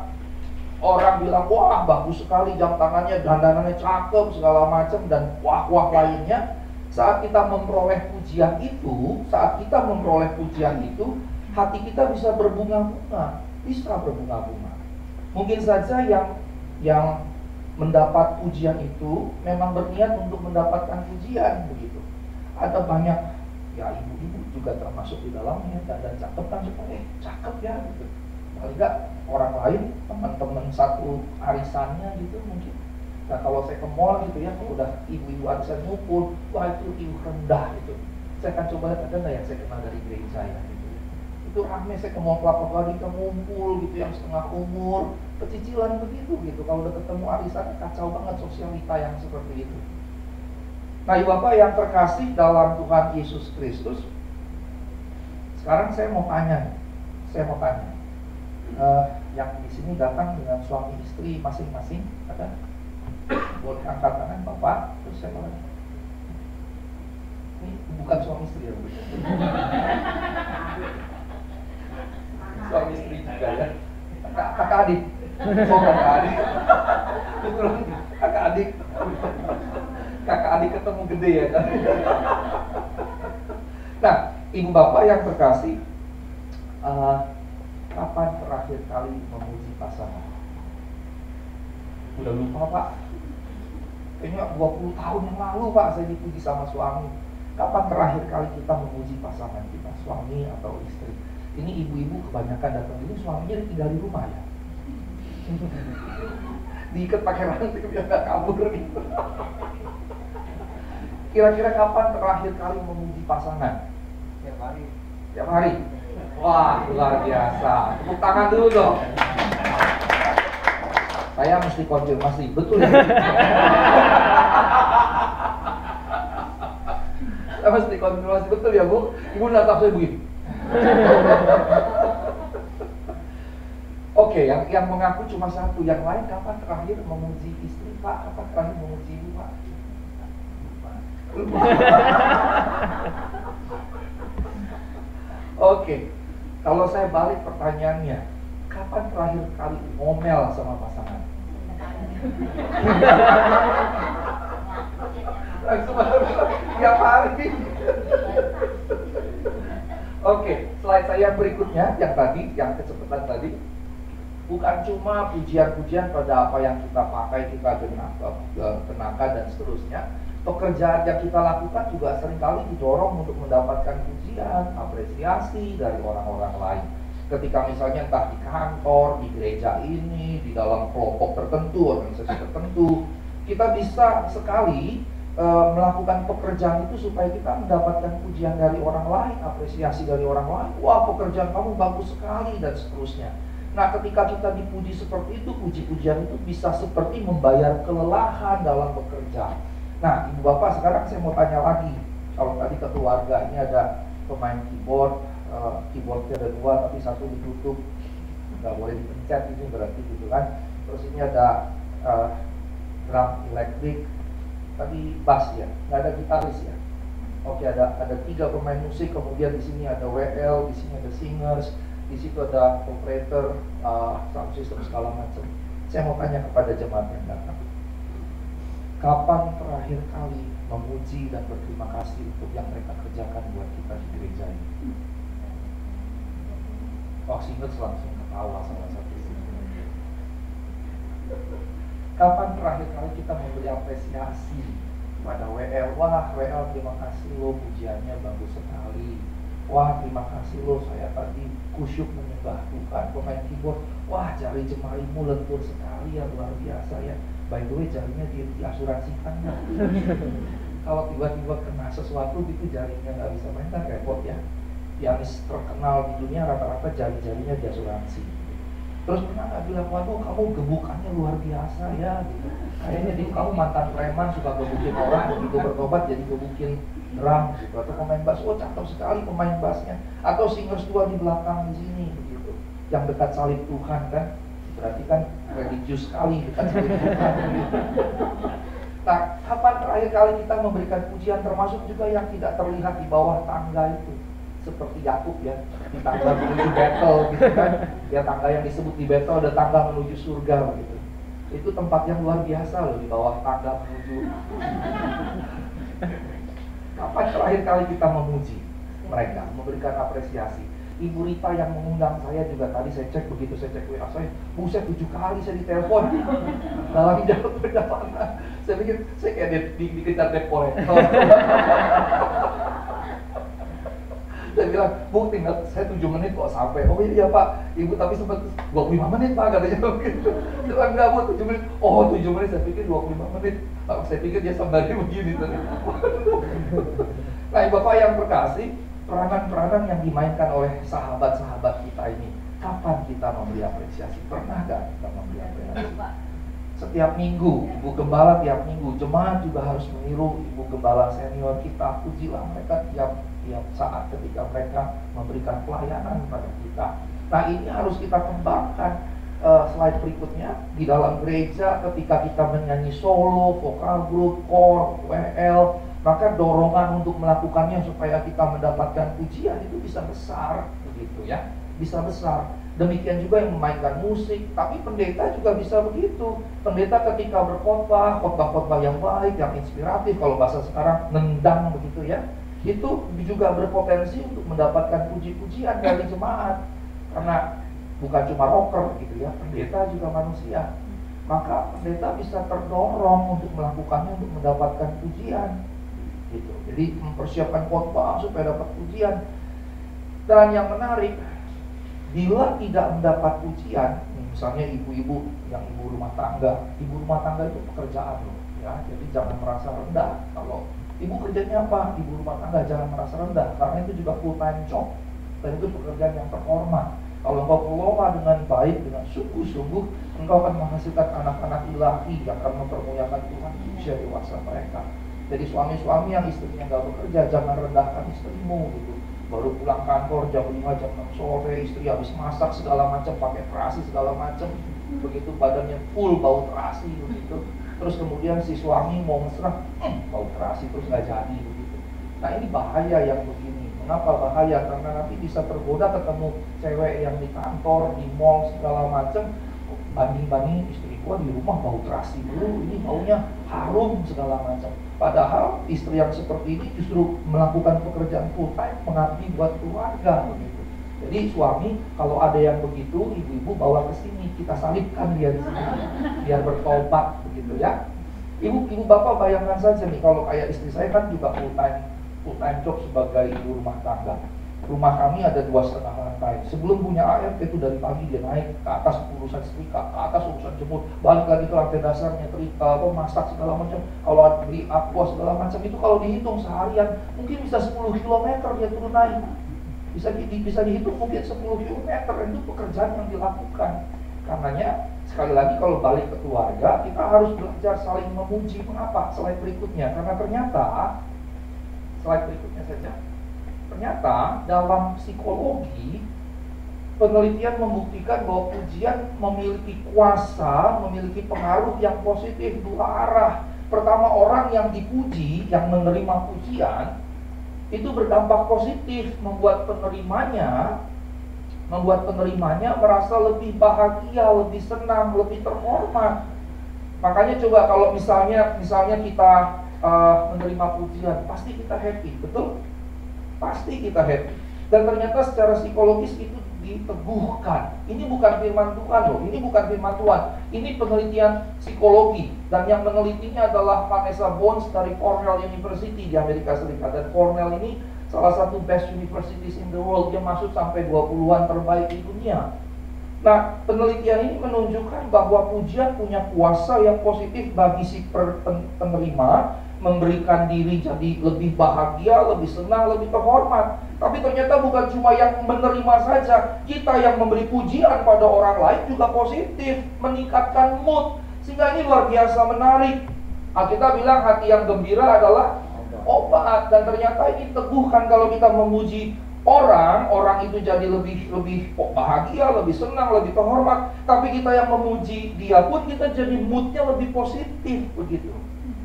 orang bilang, wah bagus sekali jam tangannya, dandanannya cakep, segala macam, dan wah lainnya, saat kita memperoleh pujian itu, hati kita bisa berbunga-bunga, Mungkin saja yang mendapat pujian itu memang berniat untuk mendapatkan pujian begitu. Ada banyak ya ibu-ibu juga termasuk di dalamnya, dan cakep kan, cakep ya gitu. Paling enggak orang lain, teman-teman satu arisannya gitu mungkin. Nah kalau saya ke mall gitu ya, kalau udah ibu-ibu arisan ngumpul, wah itu ibu rendah gitu. Saya akan coba lihat ada nggak yang saya kenal dari gereja ya gitu. Itu rame, saya ke mall Kelapa Gading ngumpul gitu, yang setengah umur, pecicilan begitu gitu. Kalau udah ketemu arisan, kacau banget sosialita yang seperti itu. Nah, Bapak yang terkasih dalam Tuhan Yesus Kristus, sekarang saya mau tanya, yang di sini datang dengan suami istri masing-masing, ada? Boleh angkat tangan Bapak, terus saya tanya. Ini bukan suami istri ya Bu? Suami istri juga ya. Kakak adik. Oh kakak adik. Betul, kakak adik. Kakak adik ketemu gede ya kan. Nah, ibu bapak yang terkasih, kapan terakhir kali memuji pasangan? Udah lupa Pak. Kayaknya 20 tahun yang lalu Pak saya dipuji sama suami. Kapan terakhir kali kita memuji pasangan kita, suami atau istri? Ini ibu-ibu kebanyakan datang ini suaminya tinggal di rumah ya. Diikat pakai ranting biar nggak kabur gitu. Kira-kira kapan terakhir kali memuji pasangan? Tiap hari. Tiap hari? Wah, luar biasa. Tepuk tangan dulu dong. Saya mesti konfirmasi, betul ya? Saya mesti konfirmasi, betul ya Bu? Ibu natap saya begini. Oke, yang mengaku cuma satu. Yang lain kapan terakhir memuji istri Pak? Kapan terakhir memuji ibu Pak? Oke, kalau saya balik pertanyaannya, kapan terakhir kali ngomel sama pasangan? Langsung tiap hari. Oke, slide saya berikutnya yang tadi, yang kecepatan tadi, bukan cuma pujian-pujian pada apa yang kita pakai, kita kenakan dan seterusnya. Pekerjaan yang kita lakukan juga seringkali didorong untuk mendapatkan pujian, apresiasi dari orang-orang lain. Ketika misalnya entah di kantor, di gereja ini, di dalam kelompok tertentu, organisasi tertentu, kita bisa sekali melakukan pekerjaan itu supaya kita mendapatkan pujian dari orang lain, apresiasi dari orang lain. Wah, pekerjaan kamu bagus sekali dan seterusnya. Nah, ketika kita dipuji seperti itu, puji-pujian itu bisa seperti membayar kelelahan dalam bekerja. Nah, ibu bapak, sekarang saya mau tanya lagi. Kalau tadi ke keluarga, ini ada pemain keyboard, keyboardnya ada 2 tapi 1 ditutup, nggak boleh dipencet, ini berarti gitu kan. Terus ini ada drum elektrik, tadi bass ya, nggak ada gitaris ya. Oke, ada 3 pemain musik, kemudian di sini ada WL, di sini ada singers, di situ ada operator, sound system segala macam. Saya mau tanya kepada jemaat yang datang, kapan terakhir kali memuji dan berterima kasih untuk yang mereka kerjakan buat kita di gereja ini? Oh, singers langsung ketawa salah satu. Kapan terakhir kali kita memberi apresiasi pada WL? Wah, WL terima kasih lo, pujiannya bagus sekali. Wah, terima kasih lo, saya tadi kusyuk menyembah Tuhan. Pemain keyboard, wah jari jemarimu lentur sekali ya, luar biasa ya. By the way, jarinya diasuransikan ya. Kalau tiba-tiba kena sesuatu gitu jarinya nggak bisa main kan repot ya. Pianis terkenal di dunia rata-rata jari-jarinya diasuransi. Terus pernah nggak bilang, waduh kamu gebukannya luar biasa ya gitu. Kayaknya kamu mantan preman suka gebukin orang, begitu bertobat jadi gebukin drum gitu. Atau pemain bass, oh cakep sekali pemain bassnya. Atau singers 2 di belakang di sini begitu, yang dekat salib Tuhan kan, berarti kan religius sekali dekat salib Tuhan gitu. Nah, kapan terakhir kali kita memberikan pujian, termasuk juga yang tidak terlihat di bawah tangga itu? Seperti Yakub ya, di tangga menuju Betel gitu kan. Ya, tangga yang disebut di Betel ada tangga menuju surga begitu. Itu tempat yang luar biasa loh, di bawah tangga menuju. Kapan terakhir kali kita memuji mereka, memberikan apresiasi? Ibu Rita yang mengundang saya juga tadi saya cek, begitu saya cek WA saya, buset 7 kali saya ditelepon dalam jalur perjalanan. Saya pikir saya kayak dikejar debt collector. Saya bilang, Bu, tinggal saya 7 menit kok sampai. Oh iya Pak, Ibu tapi sempat 25 menit Pak katanya begitu. Saya bilang, enggak Bu, 7 menit. Oh 7 menit, saya pikir 25 menit. Saya pikir dia sembari begini tadi. Nah, Bapak yang terkasih, peranan-peranan yang dimainkan oleh sahabat-sahabat kita ini, kapan kita memberi apresiasi? Pernah gak kita memberi apresiasi? Setiap minggu, Ibu Gembala tiap minggu, jemaat juga harus meniru Ibu Gembala senior kita. Pujilah mereka tiap saat ketika mereka memberikan pelayanan kepada kita. Nah, ini harus kita kembangkan. Slide berikutnya, di dalam gereja ketika kita menyanyi solo, vokal group, core, WL, maka dorongan untuk melakukannya supaya kita mendapatkan pujian itu bisa besar, begitu ya, bisa besar. Demikian juga yang memainkan musik, tapi pendeta juga bisa begitu. Pendeta ketika berkhotbah, khotbah-khotbah yang baik, yang inspiratif, kalau bahasa sekarang nendang begitu ya, itu juga berpotensi untuk mendapatkan puji-pujian dari jemaat. Karena bukan cuma rocker gitu ya, pendeta juga manusia. Maka pendeta bisa terdorong untuk melakukannya untuk mendapatkan pujian gitu. Jadi mempersiapkan khotbah supaya dapat pujian. Dan yang menarik, bila tidak mendapat pujian, misalnya ibu-ibu yang ibu rumah tangga itu pekerjaan loh ya, jadi jangan merasa rendah. Kalau ibu kerjanya apa? Ibu rumah tangga, jangan merasa rendah, karena itu juga full time job dan itu pekerjaan yang terhormat. Kalau engkau kelola dengan baik, dengan sungguh-sungguh, engkau akan menghasilkan anak-anak ilahi yang akan mempermuliakan Tuhan di usia dewasa mereka. Jadi suami-suami yang istrinya nggak bekerja, jangan rendahkan istrimu gitu. Baru pulang kantor jam 5, jam 6 sore, istri habis masak segala macam, pakai terasi segala macam, begitu badannya full bau terasi begitu. Terus kemudian si suami mau mesra, bau terasi terus nggak jadi begitu. Nah ini bahaya yang begini. Mengapa bahaya? Karena nanti bisa tergoda ketemu cewek yang di kantor, di mall segala macam, banding-banding istri gua di rumah bau terasi dulu, ini baunya harum segala macam. Padahal istri yang seperti ini justru melakukan pekerjaan full time, mengabdi buat keluarga begitu. Jadi suami kalau ada yang begitu, ibu-ibu bawa ke sini, kita salibkan dia di sini biar bertobat begitu ya. Ibu bapak bayangkan saja nih, kalau kayak istri saya kan juga full time job sebagai ibu rumah tangga. Rumah kami ada 2,5 lantai. Sebelum punya ART itu dari pagi dia naik ke atas urusan setrika, ke atas urusan jemur, balik lagi ke lantai dasarnya, trika, masak segala macam. Kalau beli aqua segala macam itu kalau dihitung seharian mungkin bisa 10 km dia turun naik. Bisa dihitung mungkin 10 km, itu pekerjaan yang dilakukan. Karenanya sekali lagi kalau balik ke keluarga kita harus belajar saling memuji. Mengapa? Slide berikutnya. Karena ternyata slide berikutnya saja. Ternyata dalam psikologi penelitian membuktikan bahwa pujian memiliki kuasa, memiliki pengaruh yang positif dua arah. Pertama, orang yang dipuji, yang menerima pujian itu berdampak positif, membuat penerimanya merasa lebih bahagia, lebih senang, lebih terhormat. Makanya coba kalau misalnya kita menerima pujian, pasti kita happy, betul? Pasti kita happy. Dan ternyata secara psikologis itu diteguhkan. Ini bukan firman Tuhan loh, ini bukan firman Tuhan. Ini penelitian psikologi. Dan yang menelitinya adalah Vanessa Bones dari Cornell University di Amerika Serikat. Dan Cornell ini salah satu best universities in the world. Dia masuk sampai 20-an terbaik di dunia. Nah, penelitian ini menunjukkan bahwa pujian punya kuasa yang positif bagi si penerima, memberikan diri jadi lebih bahagia, lebih senang, lebih terhormat. Tapi ternyata bukan cuma yang menerima saja, kita yang memberi pujian pada orang lain juga positif, meningkatkan mood. Sehingga ini luar biasa menarik. Kita bilang hati yang gembira adalah obat. Dan ternyata ini teguhkan kalau kita memuji orang itu jadi lebih bahagia, lebih senang, lebih terhormat. Tapi kita yang memuji dia pun kita jadi moodnya lebih positif begitu.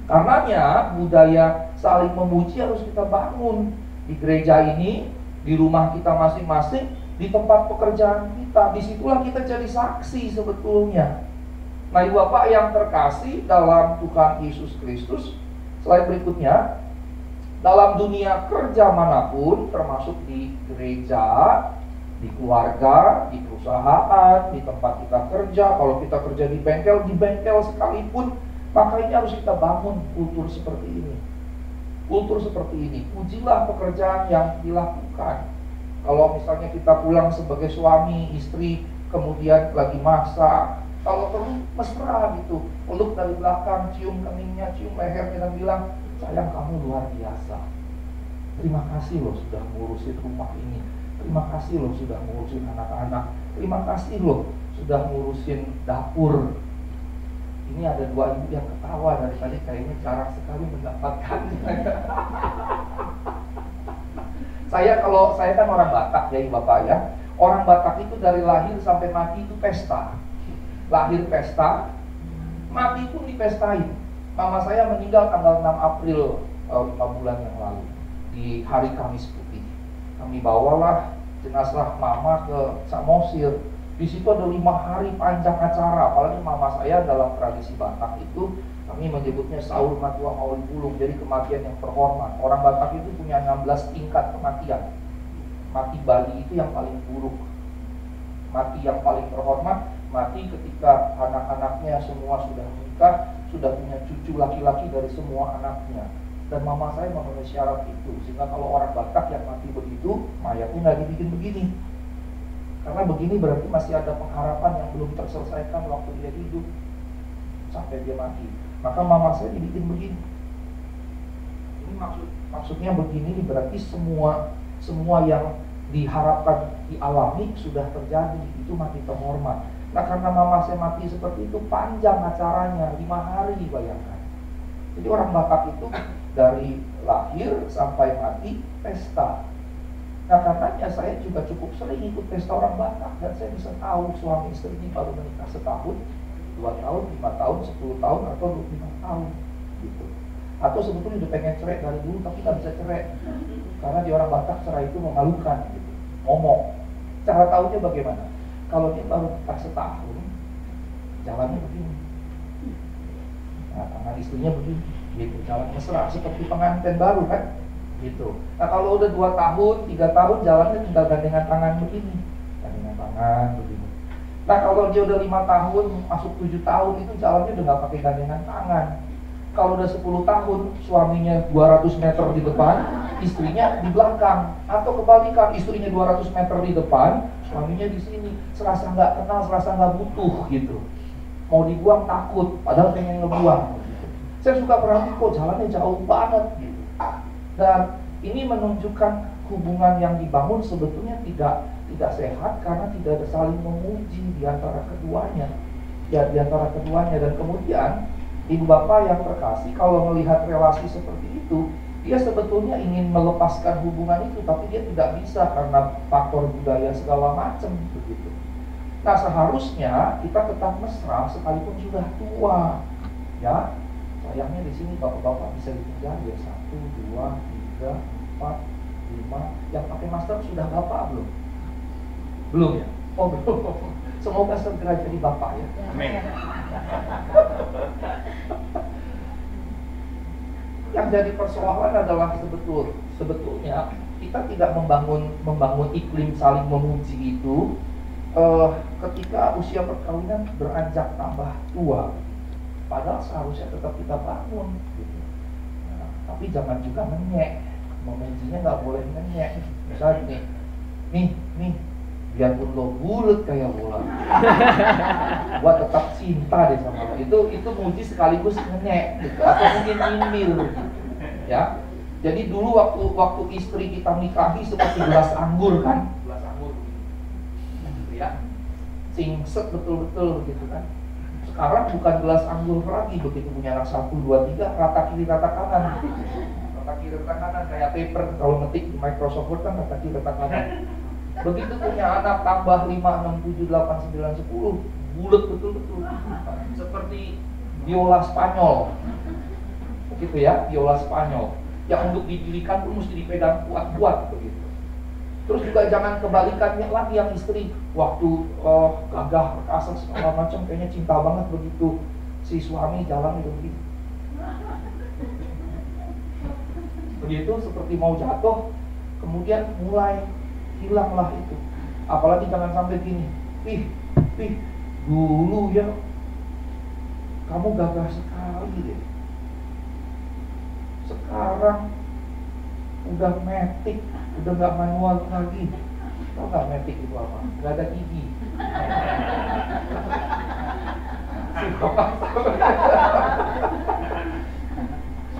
Karenanya budaya saling memuji harus kita bangun di gereja ini, di rumah kita masing-masing, di tempat pekerjaan kita. Disitulah kita jadi saksi sebetulnya. Nah, Ibu Bapak yang terkasih dalam Tuhan Yesus Kristus, slide berikutnya, dalam dunia kerja manapun, termasuk di gereja, di keluarga, di perusahaan, di tempat kita kerja, kalau kita kerja di bengkel sekalipun, maka ini harus kita bangun kultur seperti ini. Kultur seperti ini, pujilah pekerjaan yang dilakukan. Kalau misalnya kita pulang sebagai suami, istri, kemudian lagi masak, kalau perlu mesra gitu, peluk dari belakang, cium keningnya, cium lehernya dan bilang, sayang kamu luar biasa. Terima kasih loh sudah ngurusin rumah ini. Terima kasih loh sudah ngurusin anak-anak. Terima kasih loh sudah ngurusin dapur. Ini ada dua ibu yang ketawa dari tadi, kayaknya jarang sekali mendapatkan. Saya kan orang Batak ya, Ibu Bapak ya. Orang Batak itu dari lahir sampai mati itu pesta. Lahir pesta, mati pun dipestain. Mama saya meninggal tanggal 6 April 5 bulan yang lalu di hari Kamis Putih. Kami bawalah jenazah mama ke Samosir. Di situ ada 5 hari panjang acara. Apalagi mama saya dalam tradisi Batak itu kami menyebutnya Saur Matua Mauli Bulung, jadi kematian yang terhormat. Orang Batak itu punya 16 tingkat kematian. Mati Bali itu yang paling buruk. Mati yang paling terhormat, mati ketika anak-anaknya semua sudah menikah, sudah punya cucu laki-laki dari semua anaknya. Dan mama saya memenuhi syarat itu. Sehingga kalau orang Batak yang mati begitu, mayatnya nggak dibikin begini. Karena begini berarti masih ada pengharapan yang belum terselesaikan waktu dia hidup sampai dia mati. Maka mama saya dibikin begini. Ini maksudnya begini berarti semua yang diharapkan dialami sudah terjadi. Itu mati terhormat. Nah, karena mama saya mati seperti itu, panjang acaranya, 5 hari, bayangkan. Jadi orang Batak itu dari lahir sampai mati pesta. Nah, karenanya saya juga cukup sering ikut pesta orang Batak, dan saya bisa tahu suami istri ini baru menikah setahun, 2 tahun, 5 tahun, 10 tahun, atau 25 tahun gitu. Atau sebetulnya udah pengen cerai dari dulu tapi nggak bisa cerai, karena di orang Batak cerai itu memalukan gitu. Ngomong. Cara tahunya bagaimana? Kalau dia baru nikah setahun, jalannya begini. Nah, tangan istrinya begini, gitu, jalan mesra seperti pengantin baru kan, gitu. Nah, kalau udah 2 tahun, 3 tahun, jalannya tinggal gandengan tangan begini, gandengan tangan begini. Nah, kalau dia udah 5 tahun, masuk 7 tahun, itu jalannya udah nggak pakai gandengan tangan. Kalau udah 10 tahun, suaminya 200 meter di depan, istrinya di belakang. Atau kebalikan, istrinya 200 meter di depan, suaminya di sini. Serasa nggak kenal, serasa nggak butuh gitu. Mau dibuang takut, padahal pengen ngebuang. Saya suka perhatikan kok jalannya jauh banget gitu. Dan ini menunjukkan hubungan yang dibangun sebetulnya tidak sehat karena tidak ada saling memuji di antara keduanya. Ya, di antara keduanya. Dan kemudian ibu bapak yang terkasih kalau melihat relasi seperti itu, dia sebetulnya ingin melepaskan hubungan itu, tapi dia tidak bisa karena faktor budaya segala macam begitu. Nah, seharusnya kita tetap mesra sekalipun sudah tua, ya. Sayangnya di sini bapak-bapak bisa ditinggal ya 1, 2, 3, 4, 5. Yang pakai master sudah bapak belum? Belum ya? Oh belum. Semoga segera jadi bapak ya. Amin. Yang jadi persoalan adalah sebetulnya kita tidak membangun iklim saling memuji itu ketika usia perkawinan beranjak tambah tua. Padahal seharusnya tetap kita bangun gitu. Nah, tapi jangan juga menyek. Memujinya nggak boleh menyek. Misalnya nih biarpun lo bulet kayak bola, gua tetap cinta deh sama lo. Itu muji sekaligus menyek gitu. Atau mungkin nyindir gitu. Ya. Jadi dulu waktu istri kita nikahi seperti gelas anggur kan, gelas anggur gitu ya, singset betul-betul gitu kan. Sekarang bukan gelas anggur lagi, begitu punya anak 1, 2, 3, rata kiri rata kanan. Rata kiri rata kanan kayak paper kalau ngetik di Microsoft Word kan rata kiri rata kanan. Begitu punya anak tambah 5, 6, 7, 8, 9, 10, bulet betul-betul. Seperti biola Spanyol. Begitu ya, biola Spanyol. Yang untuk didirikan pun mesti dipegang kuat-kuat begitu. Terus juga jangan kebalikannya lagi yang istri waktu gagah perkasa segala macam kayaknya cinta banget begitu si suami jalan itu begitu. Begitu seperti mau jatuh, kemudian mulai hilanglah itu. Apalagi jangan sampai gini, Pih, dulu ya kamu gagah sekali deh. Sekarang udah matic, udah nggak manual lagi. Tau nggak matic itu apa? Nggak ada gigi.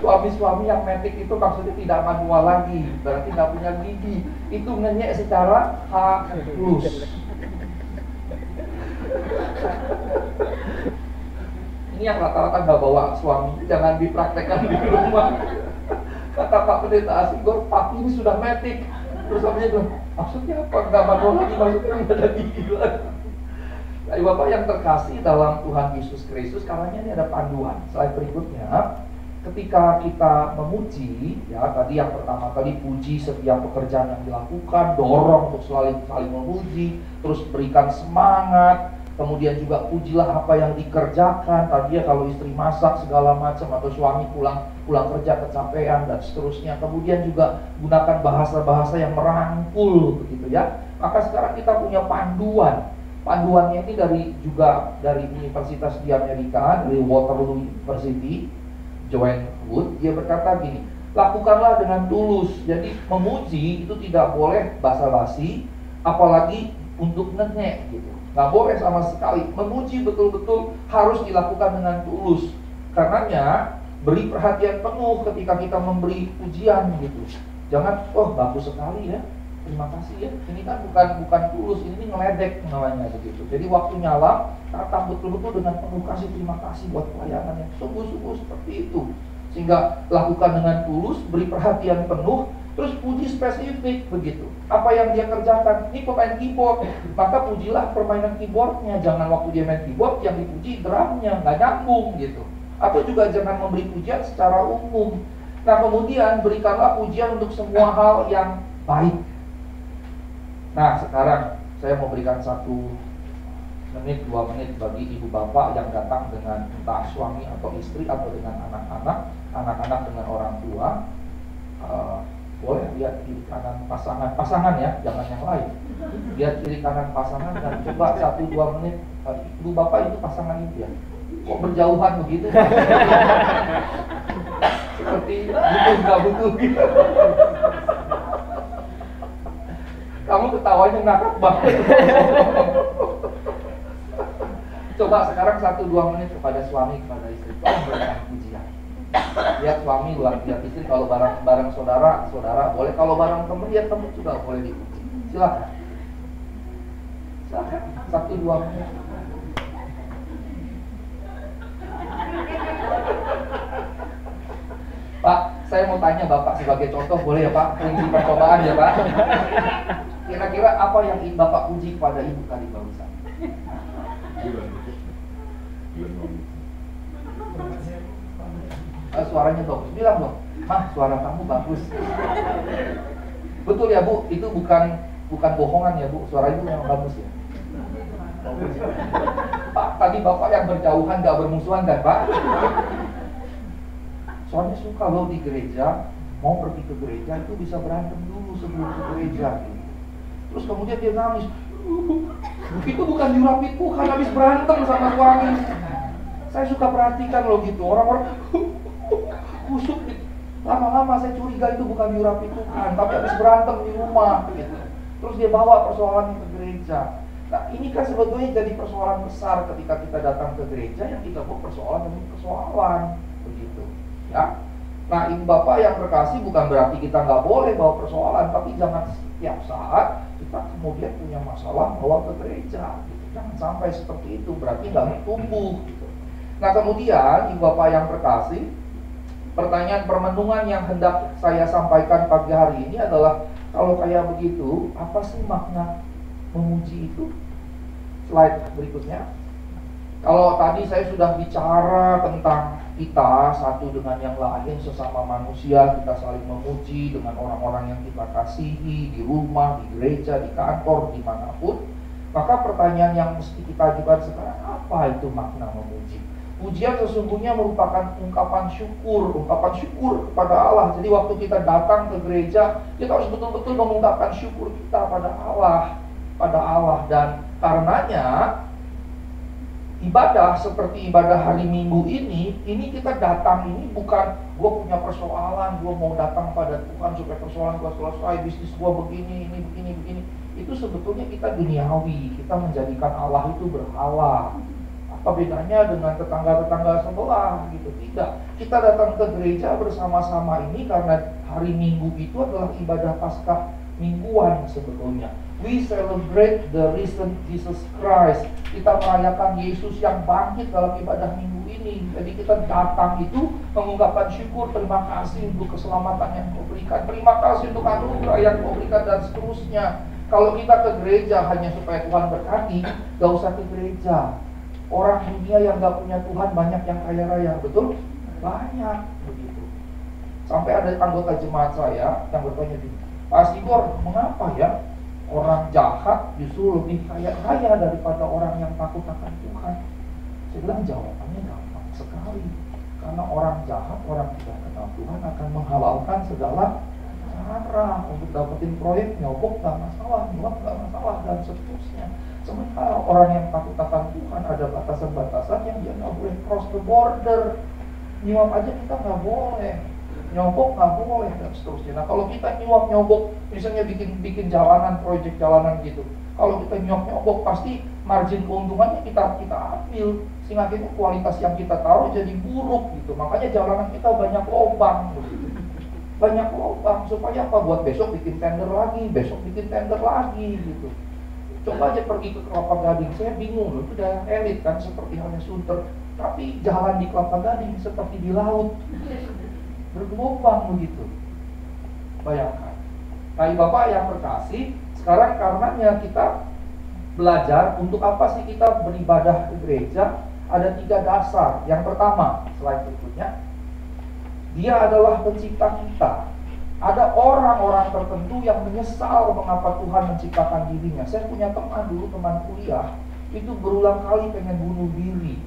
Suami-suami yang matic itu maksudnya tidak manual lagi, berarti nggak punya gigi. Itu ngenyek secara halus. Ini yang rata-rata nggak bawa suami, jangan dipraktekkan di rumah. Kata Pak Pendeta Asigor, papi ini sudah matic. Terus suaminya bilang, maksudnya apa? Nggak manual lagi, maksudnya nggak ada gigi lagi. Nah, Bapak yang terkasih dalam Tuhan Yesus Kristus, karena ini ada panduan. Slide berikutnya, ketika kita memuji, ya tadi yang pertama kali puji setiap pekerjaan yang dilakukan, dorong untuk saling memuji, terus berikan semangat, kemudian juga pujilah apa yang dikerjakan. Tadi ya kalau istri masak segala macam atau suami pulang kerja kecapean dan seterusnya. Kemudian juga gunakan bahasa-bahasa yang merangkul begitu ya. Maka sekarang kita punya panduan. Panduannya ini dari universitas di Amerika, dari Waterloo University, Joanne Wood. Dia berkata gini, lakukanlah dengan tulus. Jadi memuji itu tidak boleh basa-basi, apalagi untuk ngenyek gitu. Nggak boleh sama sekali. Memuji betul-betul harus dilakukan dengan tulus. Karenanya beri perhatian penuh ketika kita memberi pujian gitu. Jangan, oh bagus sekali ya, terima kasih ya. Ini kan bukan tulus, ini ngeledek namanya begitu. Jadi waktu nyala, datang betul-betul dengan penuh kasih, terima kasih buat pelayanan yang sungguh-sungguh seperti itu. Sehingga lakukan dengan tulus, beri perhatian penuh, terus puji spesifik begitu. Apa yang dia kerjakan, ini pemain keyboard, maka pujilah permainan keyboardnya. Jangan waktu dia main keyboard yang dipuji drumnya, nggak nyambung gitu. Atau juga jangan memberi pujian secara umum. Nah kemudian berikanlah pujian untuk semua hal yang baik. Nah sekarang saya mau berikan 1 menit, 2 menit bagi ibu bapak yang datang dengan entah suami atau istri atau dengan anak-anak dengan orang tua. Boleh lihat kiri kanan pasangan ya, jangan yang lain. Lihat kiri kanan pasangan dan coba 1-2 menit. Ibu bapak itu pasangan itu ya, kok berjauhan begitu? Seperti butuh nggak butuh gitu. Kamu ketawanya ngakak banget. Coba sekarang 1-2 menit kepada suami, kepada istri, tolong berikan pujian. Lihat suami luar biasa, istri kalau bareng saudara boleh, kalau bareng teman ya teman juga boleh dipuji. Silakan 1-2 menit. Pak, saya mau tanya Bapak sebagai contoh, boleh ya Pak? Prinsip percobaan ya Pak. Kira-kira apa yang Bapak puji kepada ibu tadi barusan? Suaranya bagus, bilang dong, Mah suara kamu bagus. Betul ya Bu, itu bukan bohongan ya Bu, suara itu memang bagus ya. Pak, tadi Bapak yang berjauhan gak bermusuhan kan Pak? Soalnya suka loh di gereja, mau pergi ke gereja itu bisa berantem dulu sebelum ke gereja gitu. Terus kemudian dia nangis, itu bukan jurapi Tuhan habis berantem sama suami. Saya suka perhatikan loh gitu, orang-orang kusuk gitu. Lama-lama saya curiga itu bukan jurapi Tuhan, tapi habis berantem di rumah gitu. Terus dia bawa persoalan ke gereja. Nah ini kan sebetulnya jadi persoalan besar ketika kita datang ke gereja, yang kita bawa persoalan demi persoalan begitu ya. Nah ibu bapak yang berkasih, bukan berarti kita nggak boleh bawa persoalan, tapi jangan setiap saat kita kemudian punya masalah bawa ke gereja gitu. Jangan sampai seperti itu, berarti nggak bertumbuh gitu. Nah kemudian ibu bapak yang berkasih, pertanyaan permenungan yang hendak saya sampaikan pagi hari ini adalah, kalau kayak begitu, apa sih makna memuji itu? Slide berikutnya. Kalau tadi saya sudah bicara tentang kita satu dengan yang lain, sesama manusia, kita saling memuji dengan orang-orang yang kita kasihi, di rumah, di gereja, di kantor, dimanapun. Maka pertanyaan yang mesti kita ajukan sekarang, apa itu makna memuji? Pujian sesungguhnya merupakan ungkapan syukur kepada Allah. Jadi waktu kita datang ke gereja, kita harus betul-betul mengungkapkan syukur kita pada Allah. Dan karenanya ibadah seperti ibadah hari Minggu ini kita datang ini bukan gue punya persoalan, gue mau datang pada Tuhan supaya persoalan gue selesai, bisnis gue begini. Itu sebetulnya kita duniawi, kita menjadikan Allah itu berhala. Apa bedanya dengan tetangga-tetangga sebelah gitu? Tidak. Kita datang ke gereja bersama-sama ini karena hari Minggu itu adalah ibadah Paskah mingguan sebetulnya. We celebrate the risen Jesus Christ. Kita merayakan Yesus yang bangkit dalam ibadah minggu ini. Jadi kita datang itu mengungkapkan syukur, terima kasih untuk keselamatan yang Kau berikan, terima kasih untuk anugerah yang Kau berikan, dan seterusnya. Kalau kita ke gereja hanya supaya Tuhan berkati, gak usah ke gereja. Orang dunia yang gak punya Tuhan banyak yang kaya raya, betul? banyak begitu. Sampai ada anggota jemaat saya yang bertanya gini, Pak Sigor, mengapa ya orang jahat justru lebih kaya daripada orang yang takut akan Tuhan? Saya bilang jawabannya gampang sekali. Karena orang jahat, orang tidak kenal Tuhan akan menghalalkan segala cara untuk dapetin proyek, nyogok gak masalah, nyuap gak masalah, dan seterusnya. Sementara orang yang takut akan Tuhan ada batasan-batasan yang dia gak boleh cross the border. Nyuap aja kita gak boleh, nyogok nggak boleh, dan seterusnya. Nah kalau kita nyogok, misalnya bikin jalanan, proyek jalanan gitu, kalau kita nyogok pasti margin keuntungannya kita ambil, sehingga akhirnya kualitas yang kita taruh jadi buruk gitu. Makanya jalanan kita banyak lubang gitu. Banyak lubang supaya apa? Buat besok bikin tender lagi, besok bikin tender lagi gitu. Coba aja pergi ke Kelapa Gading, saya bingung loh, itu daerah elit kan seperti halnya Sunter, tapi jalan di Kelapa Gading seperti di laut, bergelombang begitu. Bayangkan. Nah, Bapak yang terkasih, sekarang karenanya kita belajar untuk apa sih kita beribadah ke gereja. Ada 3 dasar. Yang pertama, slide berikutnya, Dia adalah pencipta kita. Ada orang-orang tertentu yang menyesal mengapa Tuhan menciptakan dirinya. Saya punya teman dulu, teman kuliah, itu berulang kali pengen bunuh diri.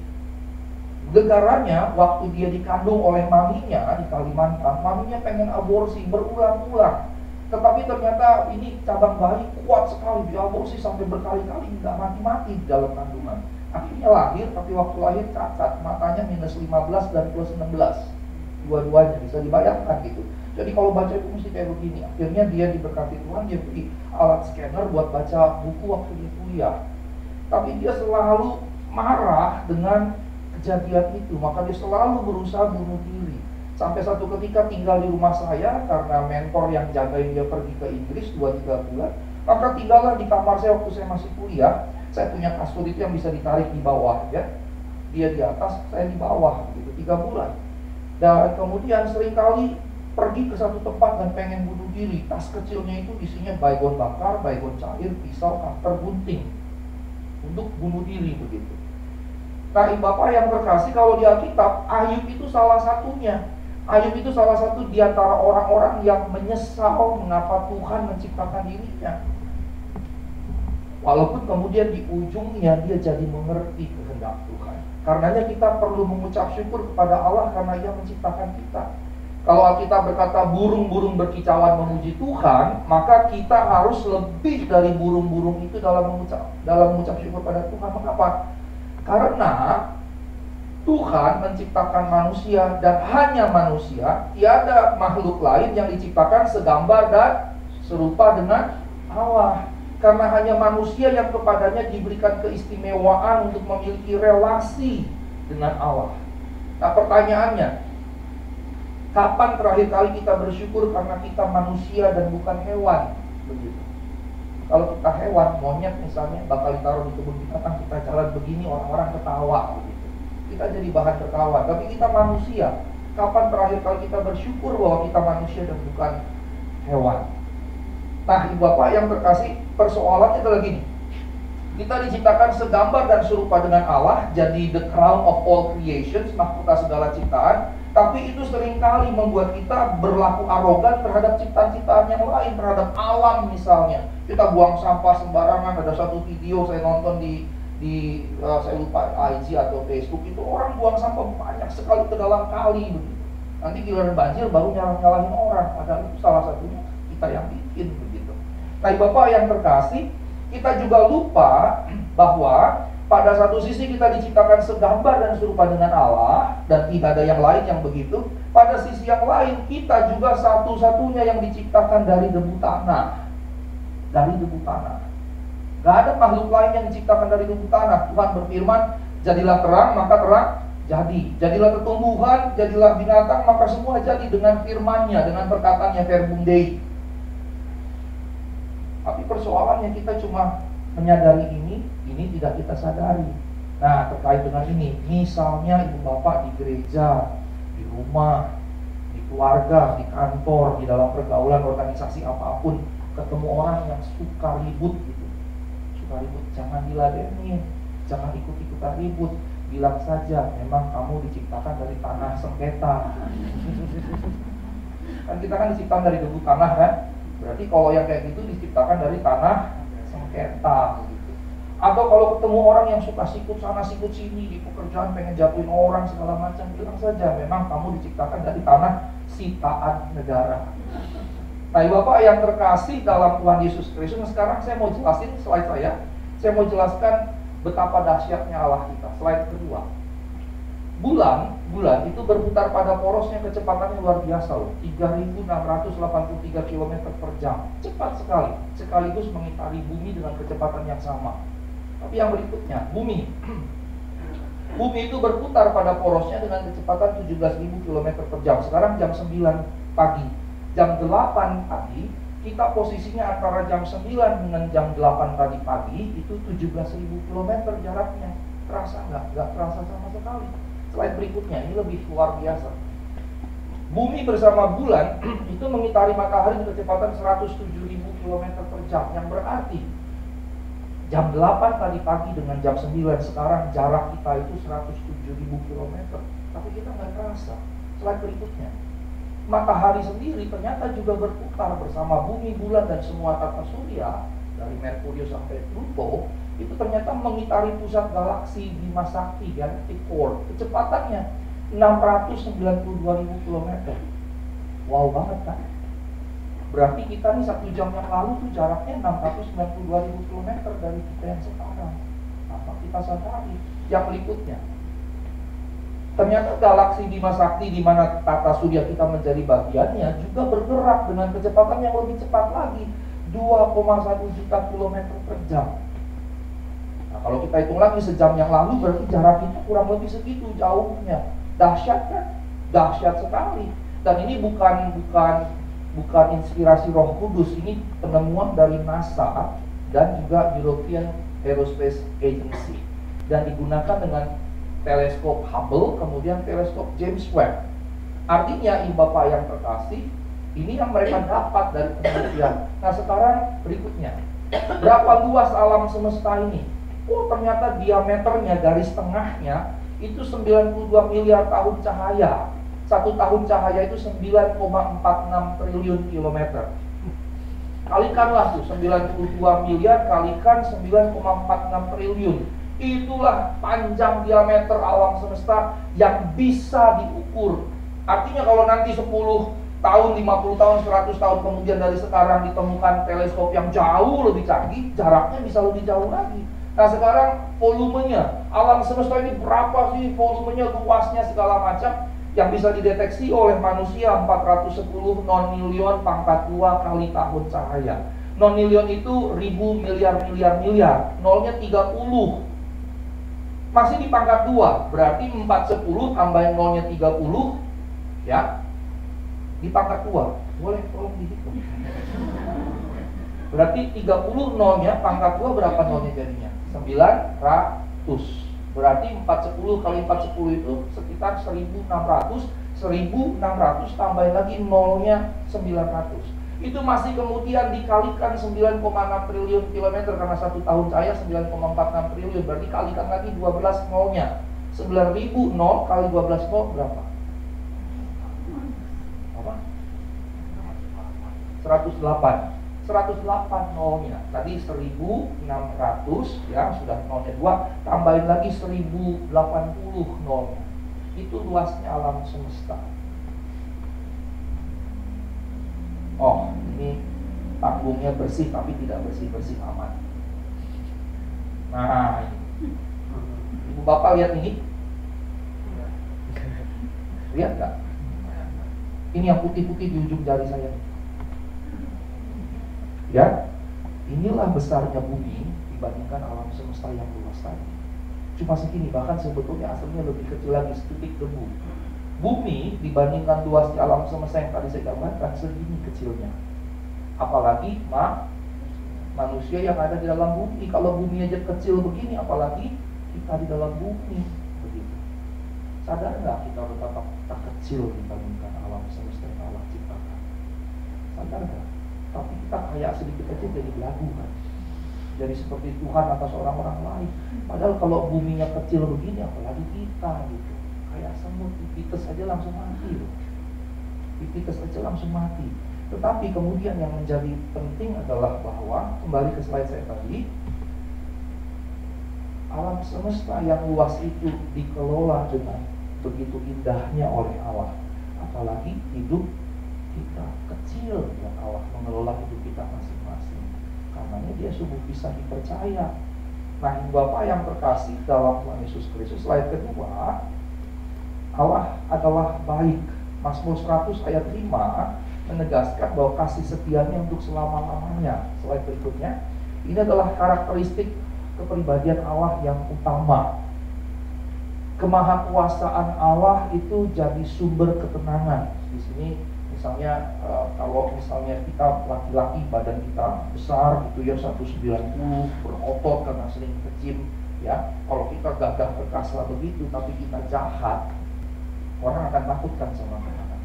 Gegaranya waktu dia dikandung oleh maminya di Kalimantan, maminya pengen aborsi berulang-ulang. Tetapi ternyata ini cabang bayi kuat sekali, diaborsi sampai berkali-kali, nggak mati-mati di dalam kandungan. Akhirnya lahir, tapi waktu lahir cacat, matanya -15 dan +16. Dua-duanya bisa dibayangkan gitu. Jadi kalau baca itu mesti kayak begini. Akhirnya dia diberkati Tuhan, dia beli alat scanner buat baca buku waktu dia kuliah. Tapi dia selalu marah dengan kejadian itu, maka dia selalu berusaha bunuh diri. Sampai satu ketika tinggal di rumah saya karena mentor yang jagain dia pergi ke Inggris 2-3 bulan. Maka tinggallah di kamar saya waktu saya masih kuliah. Saya punya kasur itu yang bisa ditarik di bawah ya. Dia di atas, saya di bawah gitu 3 bulan. Dan kemudian seringkali pergi ke satu tempat dan pengen bunuh diri. Tas kecilnya itu isinya baygon bakar, baygon cair, pisau, cutter, gunting untuk bunuh diri begitu. Nah, Bapak yang terkasih, kalau di Alkitab, Ayub itu salah satunya. Ayub itu salah satu di antara orang-orang yang menyesal mengapa Tuhan menciptakan dirinya. Walaupun kemudian di ujungnya dia jadi mengerti kehendak Tuhan. Karenanya kita perlu mengucap syukur kepada Allah karena Ia menciptakan kita. Kalau Alkitab berkata burung-burung berkicauan memuji Tuhan, maka kita harus lebih dari burung-burung itu dalam mengucap syukur pada Tuhan. Mengapa? Karena Tuhan menciptakan manusia dan hanya manusia, tiada makhluk lain yang diciptakan segambar dan serupa dengan Allah. Karena hanya manusia yang kepadanya diberikan keistimewaan untuk memiliki relasi dengan Allah. Nah, pertanyaannya, kapan terakhir kali kita bersyukur karena kita manusia dan bukan hewan? Begitu. Kalau kita hewan, monyet misalnya, bakal ditaruh di kebun binatang, kita jalan begini, orang-orang ketawa begitu. Kita jadi bahan tertawa. Tapi kita manusia, kapan terakhir kali kita bersyukur bahwa kita manusia dan bukan hewan? Nah, Ibu Bapak yang terkasih, persoalannya adalah gini. Kita diciptakan segambar dan serupa dengan Allah, jadi the crown of all creations, mahkota segala ciptaan. Tapi itu seringkali membuat kita berlaku arogan terhadap ciptaan-ciptaan yang lain, terhadap alam misalnya. Kita buang sampah sembarangan. Ada satu video saya nonton di saya lupa IG atau Facebook, itu orang buang sampah banyak sekali ke dalam kali begitu. Nanti giliran banjir baru nyalahin orang. Padahal itu salah satunya kita yang bikin begitu. Nah, Bapak yang terkasih, kita juga lupa bahwa pada satu sisi kita diciptakan segambar dan serupa dengan Allah dan tidak ada yang lain yang begitu. Pada sisi yang lain, kita juga satu-satunya yang diciptakan dari debu tanah. Dari debu tanah. Gak ada makhluk lain yang diciptakan dari debu tanah. Tuhan berfirman, jadilah terang, maka terang jadi. Jadilah tumbuhan, jadilah binatang, maka semua jadi dengan firman-Nya, dengan perkataannya, verbum Dei. Tapi persoalannya kita cuma menyadari ini tidak kita sadari. Nah, terkait dengan ini, misalnya Ibu Bapak di gereja, di rumah, di keluarga, di kantor, di dalam pergaulan organisasi apapun, ketemu orang yang suka ribut gitu. Suka ribut, jangan diladenin, jangan ikut-ikutan ribut. bilang saja memang kamu diciptakan dari tanah sengketa. Kan kita kan diciptakan dari debu tanah kan. Berarti kalau yang kayak gitu diciptakan dari tanah sengketa gitu. Atau kalau ketemu orang yang suka sikut sana sikut sini di pekerjaan, pengen jatuhin orang segala macam, bilang saja memang kamu diciptakan dari tanah sitaan negara. Nah, Bapak yang terkasih dalam Tuhan Yesus Kristus, sekarang saya mau jelasin slide saya mau jelaskan betapa dahsyatnya Allah kita. Slide kedua. Bulan itu berputar pada porosnya, kecepatannya luar biasa loh, 3.683 km per jam. Cepat sekali, sekaligus mengitari bumi dengan kecepatan yang sama. Tapi yang berikutnya, bumi itu berputar pada porosnya dengan kecepatan 17.000 km per jam. Sekarang jam 9 pagi. Jam 8 pagi, kita posisinya antara jam 9 dengan jam 8 tadi pagi, itu 17.000 km jaraknya. Terasa nggak? Nggak terasa sama sekali. Slide berikutnya, ini lebih luar biasa. Bumi bersama bulan itu mengitari matahari dengan kecepatan 107.000 km per jam. Yang berarti jam 8 tadi pagi dengan jam 9 sekarang jarak kita itu 107.000 km. Tapi kita nggak terasa. Slide berikutnya. Matahari sendiri ternyata juga berputar bersama bumi, bulan, dan semua tata surya dari Merkurius sampai Pluto. Itu ternyata mengitari pusat galaksi Bima Sakti, Galactic Core. Kecepatannya 692.000 km. Wow banget kan? Berarti kita nih 1 jam yang lalu tuh jaraknya 692.000 km dari kita yang sekarang. Apa kita sadari? Yang berikutnya, ternyata galaksi Bima Sakti di mana tata surya kita menjadi bagiannya juga bergerak dengan kecepatan yang lebih cepat lagi, 2,1 juta kilometer per jam. Nah, kalau kita hitung lagi sejam yang lalu berarti jarak itu kurang lebih segitu jauhnya. Dahsyat kan? Dahsyat sekali. Dan ini bukan inspirasi Roh Kudus, ini penemuan dari NASA dan juga European Aerospace Agency dan digunakan dengan teleskop Hubble, kemudian teleskop James Webb. Artinya, ibu bapak yang terkasih, ini yang mereka dapat dari penelitian. Nah, sekarang berikutnya, berapa luas alam semesta ini? Oh, ternyata diameternya, garis tengahnya itu 92 miliar tahun cahaya. 1 tahun cahaya itu 9,46 triliun kilometer. Kalikanlah tuh 92 miliar kalikan 9,46 triliun. Itulah panjang diameter alam semesta yang bisa diukur. Artinya kalau nanti 10 tahun, 50 tahun, 100 tahun kemudian dari sekarang ditemukan teleskop yang jauh lebih canggih, jaraknya bisa lebih jauh lagi. Nah, sekarang volumenya, alam semesta ini berapa sih volumenya, luasnya, segala macam yang bisa dideteksi oleh manusia 410 nonilion pangkat 2 kali tahun cahaya. Nonilion itu ribu miliar, nolnya 30. Masih di pangkat 2, berarti 410 tambahin nolnya 30, ya, di pangkat 2. Boleh tolong dihitung. Berarti 30 nolnya, pangkat 2 berapa nolnya jadinya? 900. Berarti 410 kali 410 itu sekitar 1600. 1600 tambahin lagi nolnya 900. Itu masih kemudian dikalikan 9,6 triliun kilometer karena 1 tahun cahaya 9,46 triliun. Berarti kalikan lagi 12 nolnya. 9.000 nol kali 12 nol berapa? Apa? 108. 108 nolnya. Tadi 1600 ya, sudah nolnya 2, tambahin lagi 1080 nolnya. Itu luasnya alam semesta. Oh, ini tanggungnya bersih tapi tidak bersih-bersih amat. Nah, ibu bapak lihat ini? Lihat gak? Ini yang putih-putih di ujung jari saya. Ya, inilah besarnya bumi dibandingkan alam semesta yang luas tadi. Cuma segini, bahkan sebetulnya aslinya lebih kecil lagi, setitik debu. Bumi dibandingkan luasnya alam semesta yang tadi saya gambarkan segini kecilnya. Apalagi manusia yang ada di dalam bumi. Kalau bumi aja kecil begini, apalagi kita di dalam bumi. Begitu. Sadar nggak kita betapa kita kecil dibandingkan alam semesta yang Allah ciptakan? Sadar nggak? Tapi kita kayak sedikit kecil jadi belagu kan. jadi seperti Tuhan atas orang-orang lain. Padahal kalau buminya kecil begini, apalagi kita gitu. Kayak semut, dipites aja langsung mati loh. Dipites aja langsung mati. Tetapi kemudian yang menjadi penting adalah bahwa, kembali ke slide saya tadi, alam semesta yang luas itu dikelola dengan begitu indahnya oleh Allah. Apalagi hidup kita kecil yang Allah mengelola hidup kita masing-masing. Karenanya dia sungguh bisa dipercaya. Nah, Bapak yang terkasih dalam Tuhan Yesus Kristus, slide kedua, Allah adalah baik. Mazmur 100 ayat 5 menegaskan bahwa kasih setianya untuk selama-lamanya. Slide berikutnya, ini adalah karakteristik kepribadian Allah yang utama. Kemahakuasaan Allah itu jadi sumber ketenangan. Di sini misalnya kalau misalnya kita laki-laki badan kita besar gitu ya, 190, berotot karena sering ke-gym ya. Kalau kita gagah perkasa begitu tapi kita jahat, orang akan takutkan sama kita.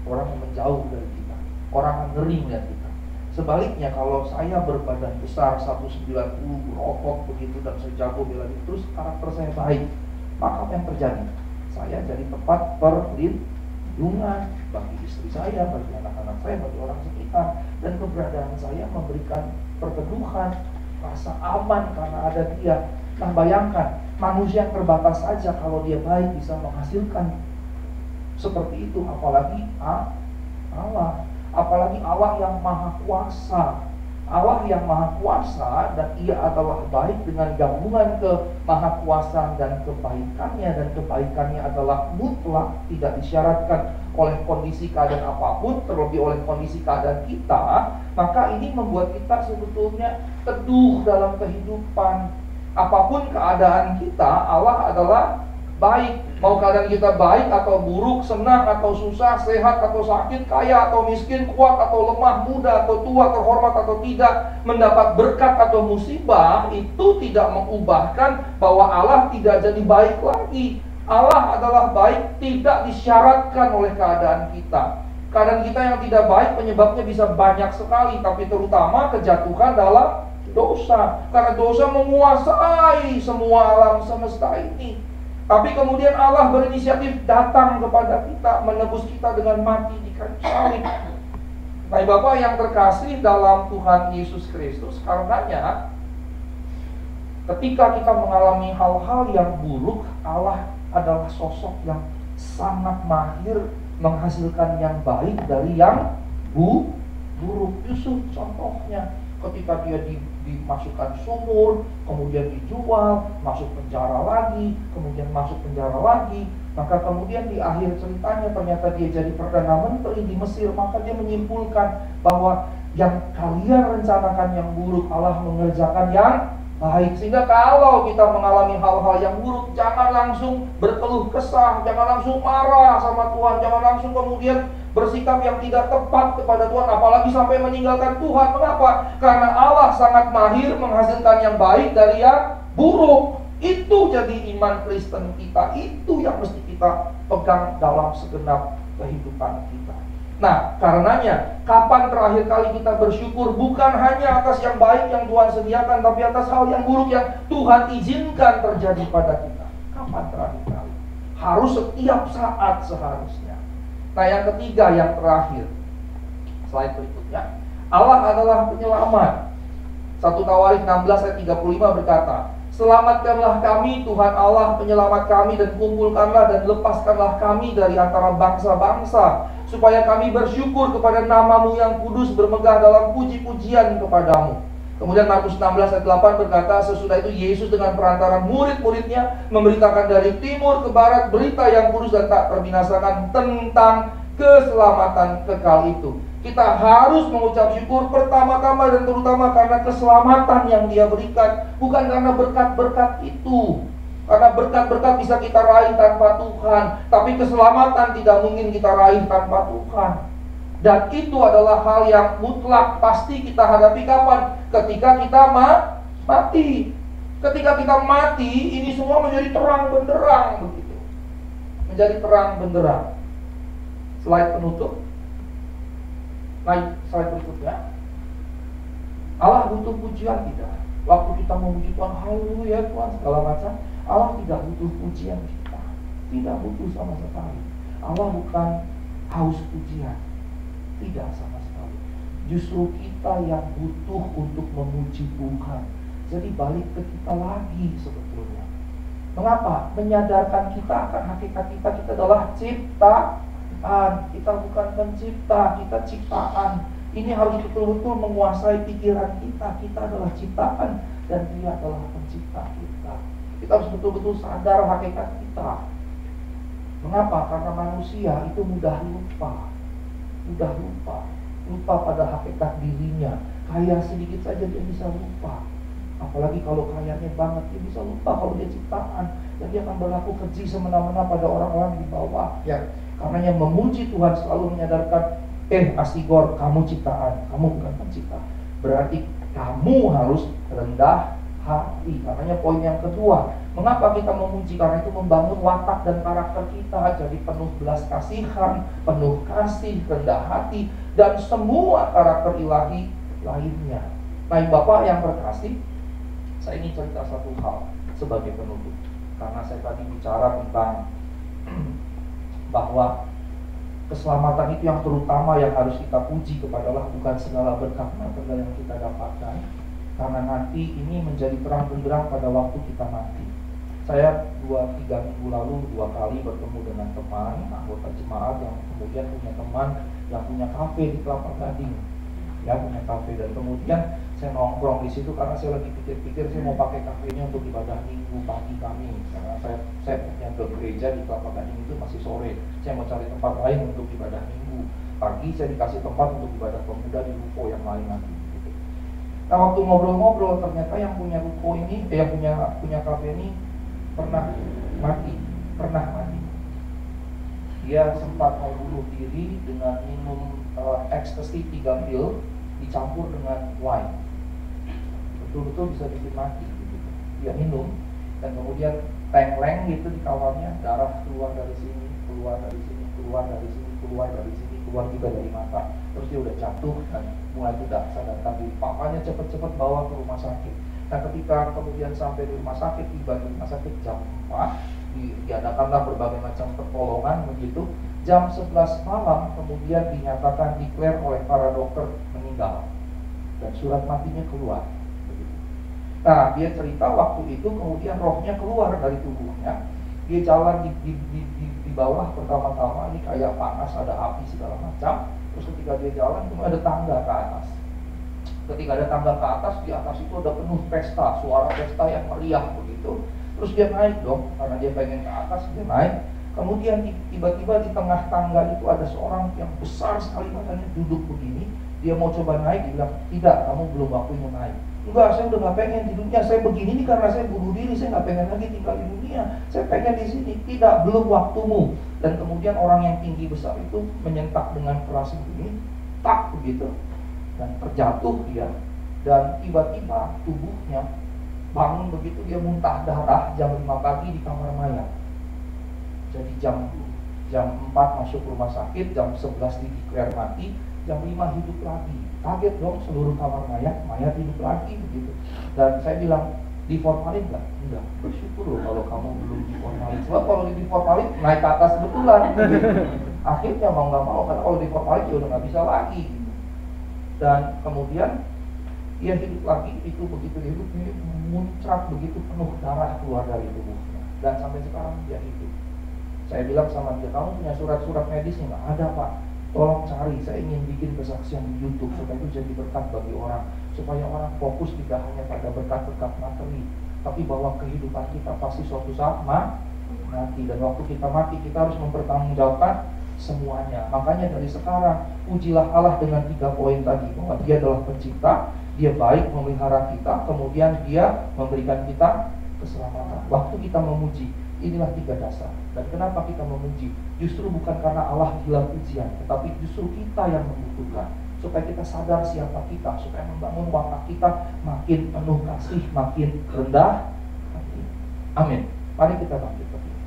Orang akan menjauh dari kita. Orang akan ngeri melihat kita. Sebaliknya kalau saya berbadan besar 190, berotot begitu dan saya jago bela diri, terus karakter saya baik, maka apa yang terjadi? Saya jadi tempat perlindungan bagi istri saya, bagi anak-anak saya, bagi orang sekitar. Dan keberadaan saya memberikan perteduhan, rasa aman karena ada dia. Nah, bayangkan, manusia yang terbatas saja kalau dia baik bisa menghasilkan seperti itu, apalagi Allah. Apalagi Allah yang maha kuasa. Allah yang maha kuasa dan ia adalah baik dengan gabungan kemahakuasaan dan kebaikannya. Dan kebaikannya adalah mutlak, tidak disyaratkan oleh kondisi keadaan apapun, terlebih oleh kondisi keadaan kita. Maka ini membuat kita sebetulnya teduh dalam kehidupan. Apapun keadaan kita, Allah adalah baik. Mau keadaan kita baik atau buruk, senang atau susah, sehat atau sakit, kaya atau miskin, kuat atau lemah, muda atau tua, terhormat atau tidak, mendapat berkat atau musibah, itu tidak mengubahkan bahwa Allah tidak jadi baik lagi. Allah adalah baik, tidak disyaratkan oleh keadaan kita. Keadaan kita yang tidak baik penyebabnya bisa banyak sekali, tapi terutama kejatuhan dalam dosa. Karena dosa menguasai semua alam semesta ini. Tapi kemudian Allah berinisiatif datang kepada kita, menebus kita dengan mati di kayu salib. Nah, Bapak yang terkasih dalam Tuhan Yesus Kristus, karenanya ketika kita mengalami hal-hal yang buruk, Allah adalah sosok yang sangat mahir menghasilkan yang baik dari yang buruk. Yusuf contohnya, ketika dia dimasukkan sumur, kemudian dijual, masuk penjara lagi, kemudian masuk penjara lagi, maka kemudian di akhir ceritanya ternyata dia jadi Perdana Menteri di Mesir. Maka dia menyimpulkan bahwa yang kalian rencanakan yang buruk, Allah mengerjakan yang baik. Sehingga kalau kita mengalami hal-hal yang buruk, jangan langsung berkeluh kesah, jangan langsung marah sama Tuhan, jangan langsung kemudian bersikap yang tidak tepat kepada Tuhan, apalagi sampai meninggalkan Tuhan. Mengapa? Karena Allah sangat mahir menghasilkan yang baik dari yang buruk. Itu jadi iman Kristen kita, itu yang mesti kita pegang dalam segenap kehidupan kita. Nah, karenanya kapan terakhir kali kita bersyukur? Bukan hanya atas yang baik yang Tuhan sediakan, tapi atas hal yang buruk yang Tuhan izinkan terjadi pada kita. Kapan terakhir kali? Harus setiap saat seharusnya. Nah, yang ketiga, yang terakhir, slide berikutnya, Allah adalah penyelamat. 1 Tawarik 16 ayat 35 berkata, selamatkanlah kami Tuhan Allah, penyelamat kami, dan kumpulkanlah dan lepaskanlah kami dari antara bangsa-bangsa, supaya kami bersyukur kepada nama-Mu yang kudus, bermegah dalam puji-pujian kepadamu. Kemudian Markus 16 ayat 8 berkata, sesudah itu Yesus dengan perantaran murid-muridnya memberitakan dari timur ke barat berita yang kudus dan tak terbinasakan tentang keselamatan kekal itu. Kita harus mengucap syukur pertama-tama dan terutama karena keselamatan yang Dia berikan, bukan karena berkat-berkat itu. Karena berkat-berkat bisa kita raih tanpa Tuhan, tapi keselamatan tidak mungkin kita raih tanpa Tuhan. Dan itu adalah hal yang mutlak pasti kita hadapi kapan? Ketika kita mati. Ketika kita mati, ini semua menjadi terang benderang begitu. Menjadi terang benderang. Slide penutup. Slide berikutnya. Allah butuh pujian tidak? Waktu kita memuji Tuhan, haleluya Tuhan, segala macam, Allah tidak butuh pujian kita. Tidak butuh sama sekali. Allah bukan haus pujian. Tidak sama sekali. Justru kita yang butuh untuk memuji Tuhan. Jadi balik ke kita lagi sebetulnya. Mengapa? Menyadarkan kita akan hakikat kita. Kita adalah ciptaan. Kita bukan pencipta, kita ciptaan. Ini harus betul-betul menguasai pikiran kita. Kita adalah ciptaan dan Dia adalah pencipta kita. Kita harus betul-betul sadar hakikat kita. Mengapa? Karena manusia itu mudah lupa. Lupa pada hakikat dirinya. Kaya sedikit saja dia bisa lupa. Apalagi kalau kayanya banget, dia bisa lupa kalau dia ciptaan. Dan dia akan berlaku keji semena-mena pada orang-orang di bawah. Ya, karena yang memuji Tuhan selalu menyadarkan, Asigor, kamu ciptaan, kamu bukan pencipta. Berarti kamu harus rendah hati. Karenanya poin yang kedua, mengapa kita memuji? Karena itu membangun watak dan karakter kita. Jadi penuh belas kasihan, penuh kasih, rendah hati, dan semua karakter ilahi lainnya. Nah, Bapak yang berkasih, saya ingin cerita satu hal sebagai penutup. Karena saya tadi bicara tentang bahwa keselamatan itu yang terutama yang harus kita puji kepada Allah, bukan segala berkat material yang kita dapatkan. Karena nanti ini menjadi terang benderang pada waktu kita mati. Saya 2-3 minggu lalu 2 kali bertemu dengan teman anggota jemaat yang kemudian punya teman yang punya kafe di Kelapa Gading. Ya, punya kafe, dan kemudian saya nongkrong di situ karena saya lagi pikir-pikir saya mau pakai kafenya untuk ibadah minggu pagi kami. Karena saya punya ke gereja di Kelapa Gading itu masih sore. Saya mau cari tempat lain untuk ibadah minggu. Pagi saya dikasih tempat untuk ibadah pemuda di ruko yang lain lagi. Gitu. Nah, waktu ngobrol-ngobrol ternyata yang punya ruko ini, yang punya kafe ini pernah mati. Dia sempat mau bunuh diri dengan minum ekstasi 3 pil dicampur dengan wine. Betul-betul bisa bikin mati gitu. Dia minum dan kemudian tengkleng gitu di kamarnya, darah keluar dari sini, keluar dari sini, keluar dari sini, keluar dari sini, keluar juga dari mata. Terus dia udah jatuh dan mulai tidak sadarkan diri. Papanya cepet-cepet bawa ke rumah sakit. Nah, ketika kemudian sampai di rumah sakit, tiba di rumah sakit jam 4, diadakanlah berbagai macam pertolongan begitu. Jam 11 malam kemudian dinyatakan declare oleh para dokter meninggal dan surat matinya keluar begitu. Nah, dia cerita waktu itu kemudian rohnya keluar dari tubuhnya. Dia jalan di bawah pertama-tama, ini kayak panas, ada api segala macam. Terus ketika dia jalan itu ada tangga ke atas. Ketika ada tangga ke atas, di atas itu ada penuh pesta, suara pesta yang meriah begitu. Terus dia naik dong, karena dia pengen ke atas, dia naik. Kemudian tiba-tiba di tengah tangga itu ada seorang yang besar sekali badannya duduk begini. Dia mau coba naik, dia bilang, tidak, kamu belum waktunya naik. Enggak, saya udah gak pengen di dunia, saya begini nih karena saya bunuh diri, saya gak pengen lagi tinggal di dunia, saya pengen di sini. Tidak, belum waktumu. Dan kemudian orang yang tinggi besar itu menyentak dengan keras begini, tak begitu, dan terjatuh dia. Dan tiba-tiba tubuhnya bangun begitu, dia muntah darah jam 5 pagi di kamar mayat. Jadi jam 4 masuk rumah sakit, jam 11 dideklar mati, jam 5 hidup lagi. Kaget dong seluruh kamar mayat hidup lagi begitu. Dan saya bilang, diformalin nggak? Enggak. Bersyukur loh kalau kamu belum diformalin. Sebab kalau diformalin naik ke atas betulan. Gitu. Akhirnya mau nggak mau, karena kalau diformalin ya udah nggak bisa lagi. Gitu. Dan kemudian dia hidup lagi, itu begitu hidup ini muncrat begitu penuh darah keluar dari tubuhnya. Dan sampai sekarang dia hidup. Saya bilang sama dia, kamu punya surat-surat medisnya? Nggak ada, Pak. Tolong cari, saya ingin bikin kesaksian di YouTube supaya itu jadi berkat bagi orang, supaya orang fokus tidak hanya pada berkat-berkat materi, tapi bahwa kehidupan kita pasti suatu saat mati, dan waktu kita mati kita harus mempertanggungjawabkan semuanya. Makanya dari sekarang pujilah Allah dengan 3 poin tadi, bahwa Dia adalah pencipta, Dia baik memelihara kita, kemudian Dia memberikan kita keselamatan. Waktu kita memuji, inilah 3 dasar. Dan kenapa kita memuji? Justru bukan karena Allah gila pujian, tetapi justru kita yang membutuhkan. Supaya kita sadar siapa kita, supaya membangun watak kita makin penuh kasih, makin rendah hati. Amin. Mari kita bangkit berdiri.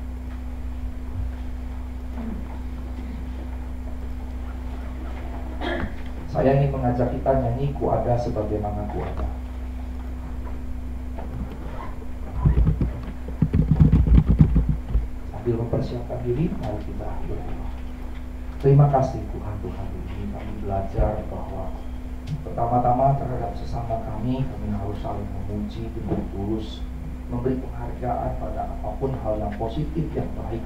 Saya ingin mengajak kita nyanyi Ku Ada Sebagaimana Ku Ada. Sambil mempersiapkan diri, mari kita berdoa. Terima kasih Tuhan, ini kami belajar bahwa pertama-tama terhadap sesama kami harus saling memuji dengan tulus, memberi penghargaan pada apapun hal yang positif, yang baik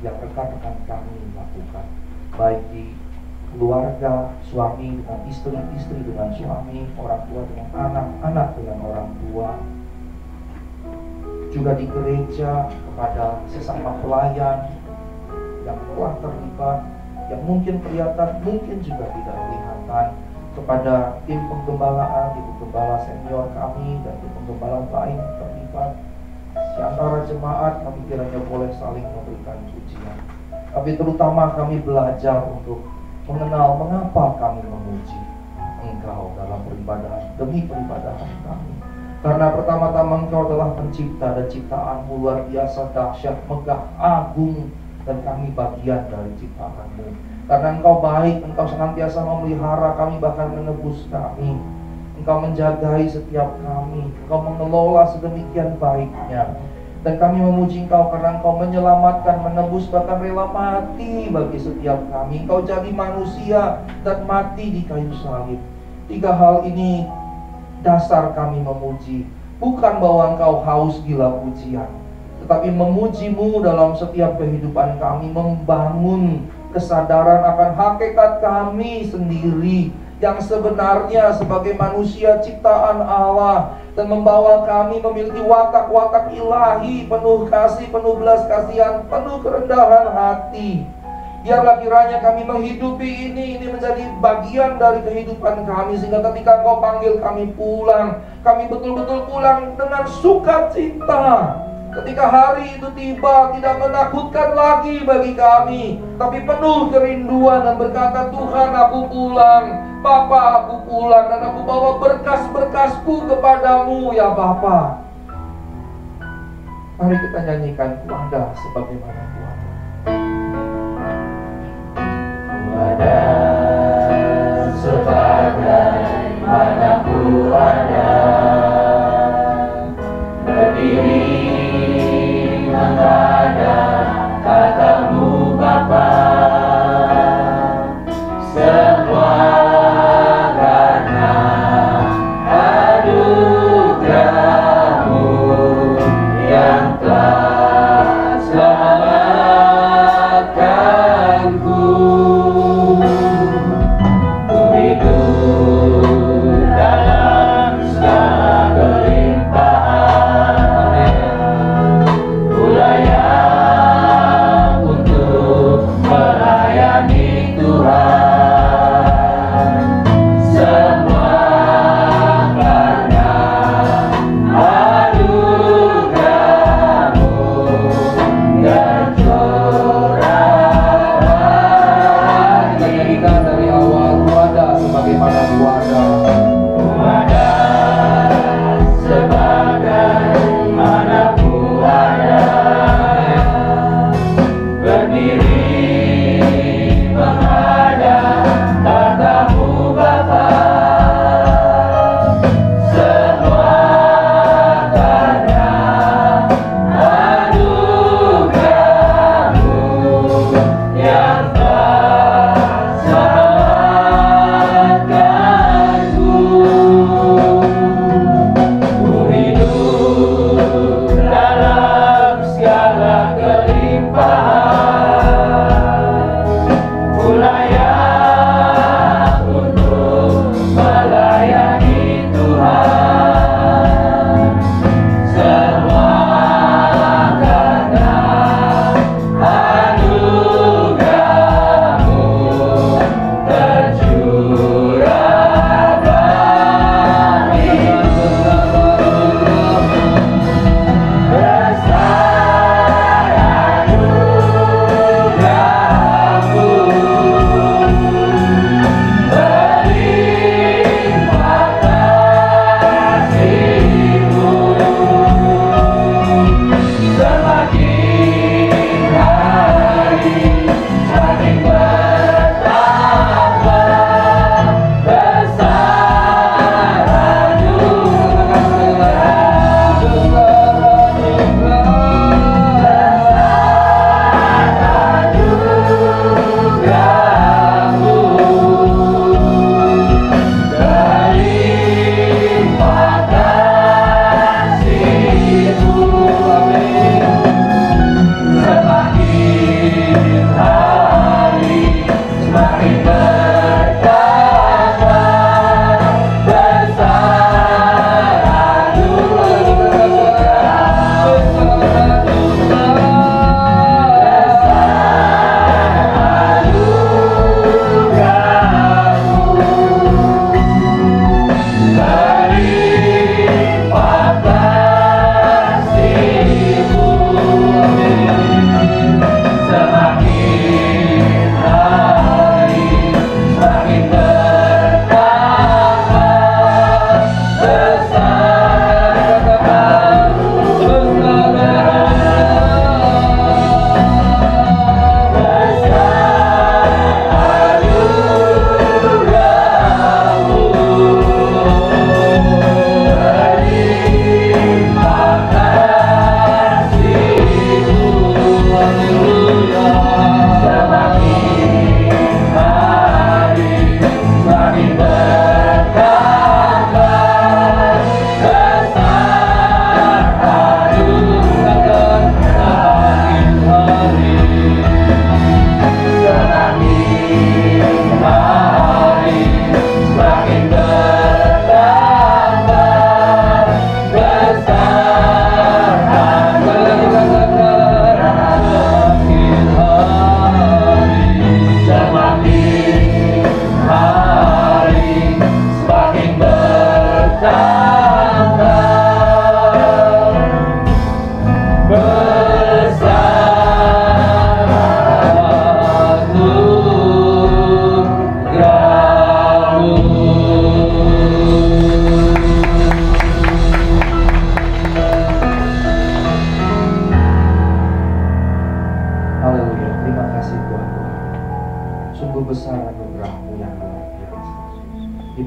yang rekan-rekan kami lakukan, baik di keluarga, suami dengan istri, istri dengan suami, orang tua dengan anak, anak dengan orang tua, juga di gereja kepada sesama pelayan yang telah terlibat, yang mungkin kelihatan, mungkin juga tidak kelihatan, kepada tim penggembalaan, ibu gembala senior kami dan tim penggembala lain yang terlibat. Di antara jemaat kami kiranya boleh saling memberikan pujian, tapi terutama kami belajar untuk mengenal mengapa kami memuji Engkau dalam peribadahan demi peribadahan kami. Karena pertama-tama Engkau adalah pencipta dan ciptaan-Mu luar biasa dahsyat, megah, agung, dan kami bagian dari ciptaan-Mu. Karena Engkau baik, Engkau senantiasa memelihara kami, bahkan menebus kami. Engkau menjagai setiap kami, Engkau mengelola sedemikian baiknya. Dan kami memuji Engkau karena Engkau menyelamatkan, menebus, bahkan rela mati bagi setiap kami. Engkau jadi manusia dan mati di kayu salib. 3 hal ini dasar kami memuji. Bukan bahwa Engkau haus gila pujian, tetapi memuji-Mu dalam setiap kehidupan kami, membangun kesadaran akan hakikat kami sendiri yang sebenarnya sebagai manusia ciptaan Allah, dan membawa kami memiliki watak-watak ilahi, penuh kasih, penuh belas kasihan, penuh kerendahan hati. Biarlah kiranya kami menghidupi ini menjadi bagian dari kehidupan kami, sehingga ketika Engkau panggil kami pulang, kami betul-betul pulang dengan sukacita. Ketika hari itu tiba, tidak menakutkan lagi bagi kami, tapi penuh kerinduan dan berkata, Tuhan, aku pulang, Bapa, aku pulang, dan aku bawa berkas-berkasku kepadamu ya Bapa. Mari kita nyanyikan, Ku ada sebagaimana Ku ada. Ku ada sebagaimana Ku ada, berdiri menghadap kata-Mu Bapa. Semua karena anugerah-Mu yang telah selamatkanku.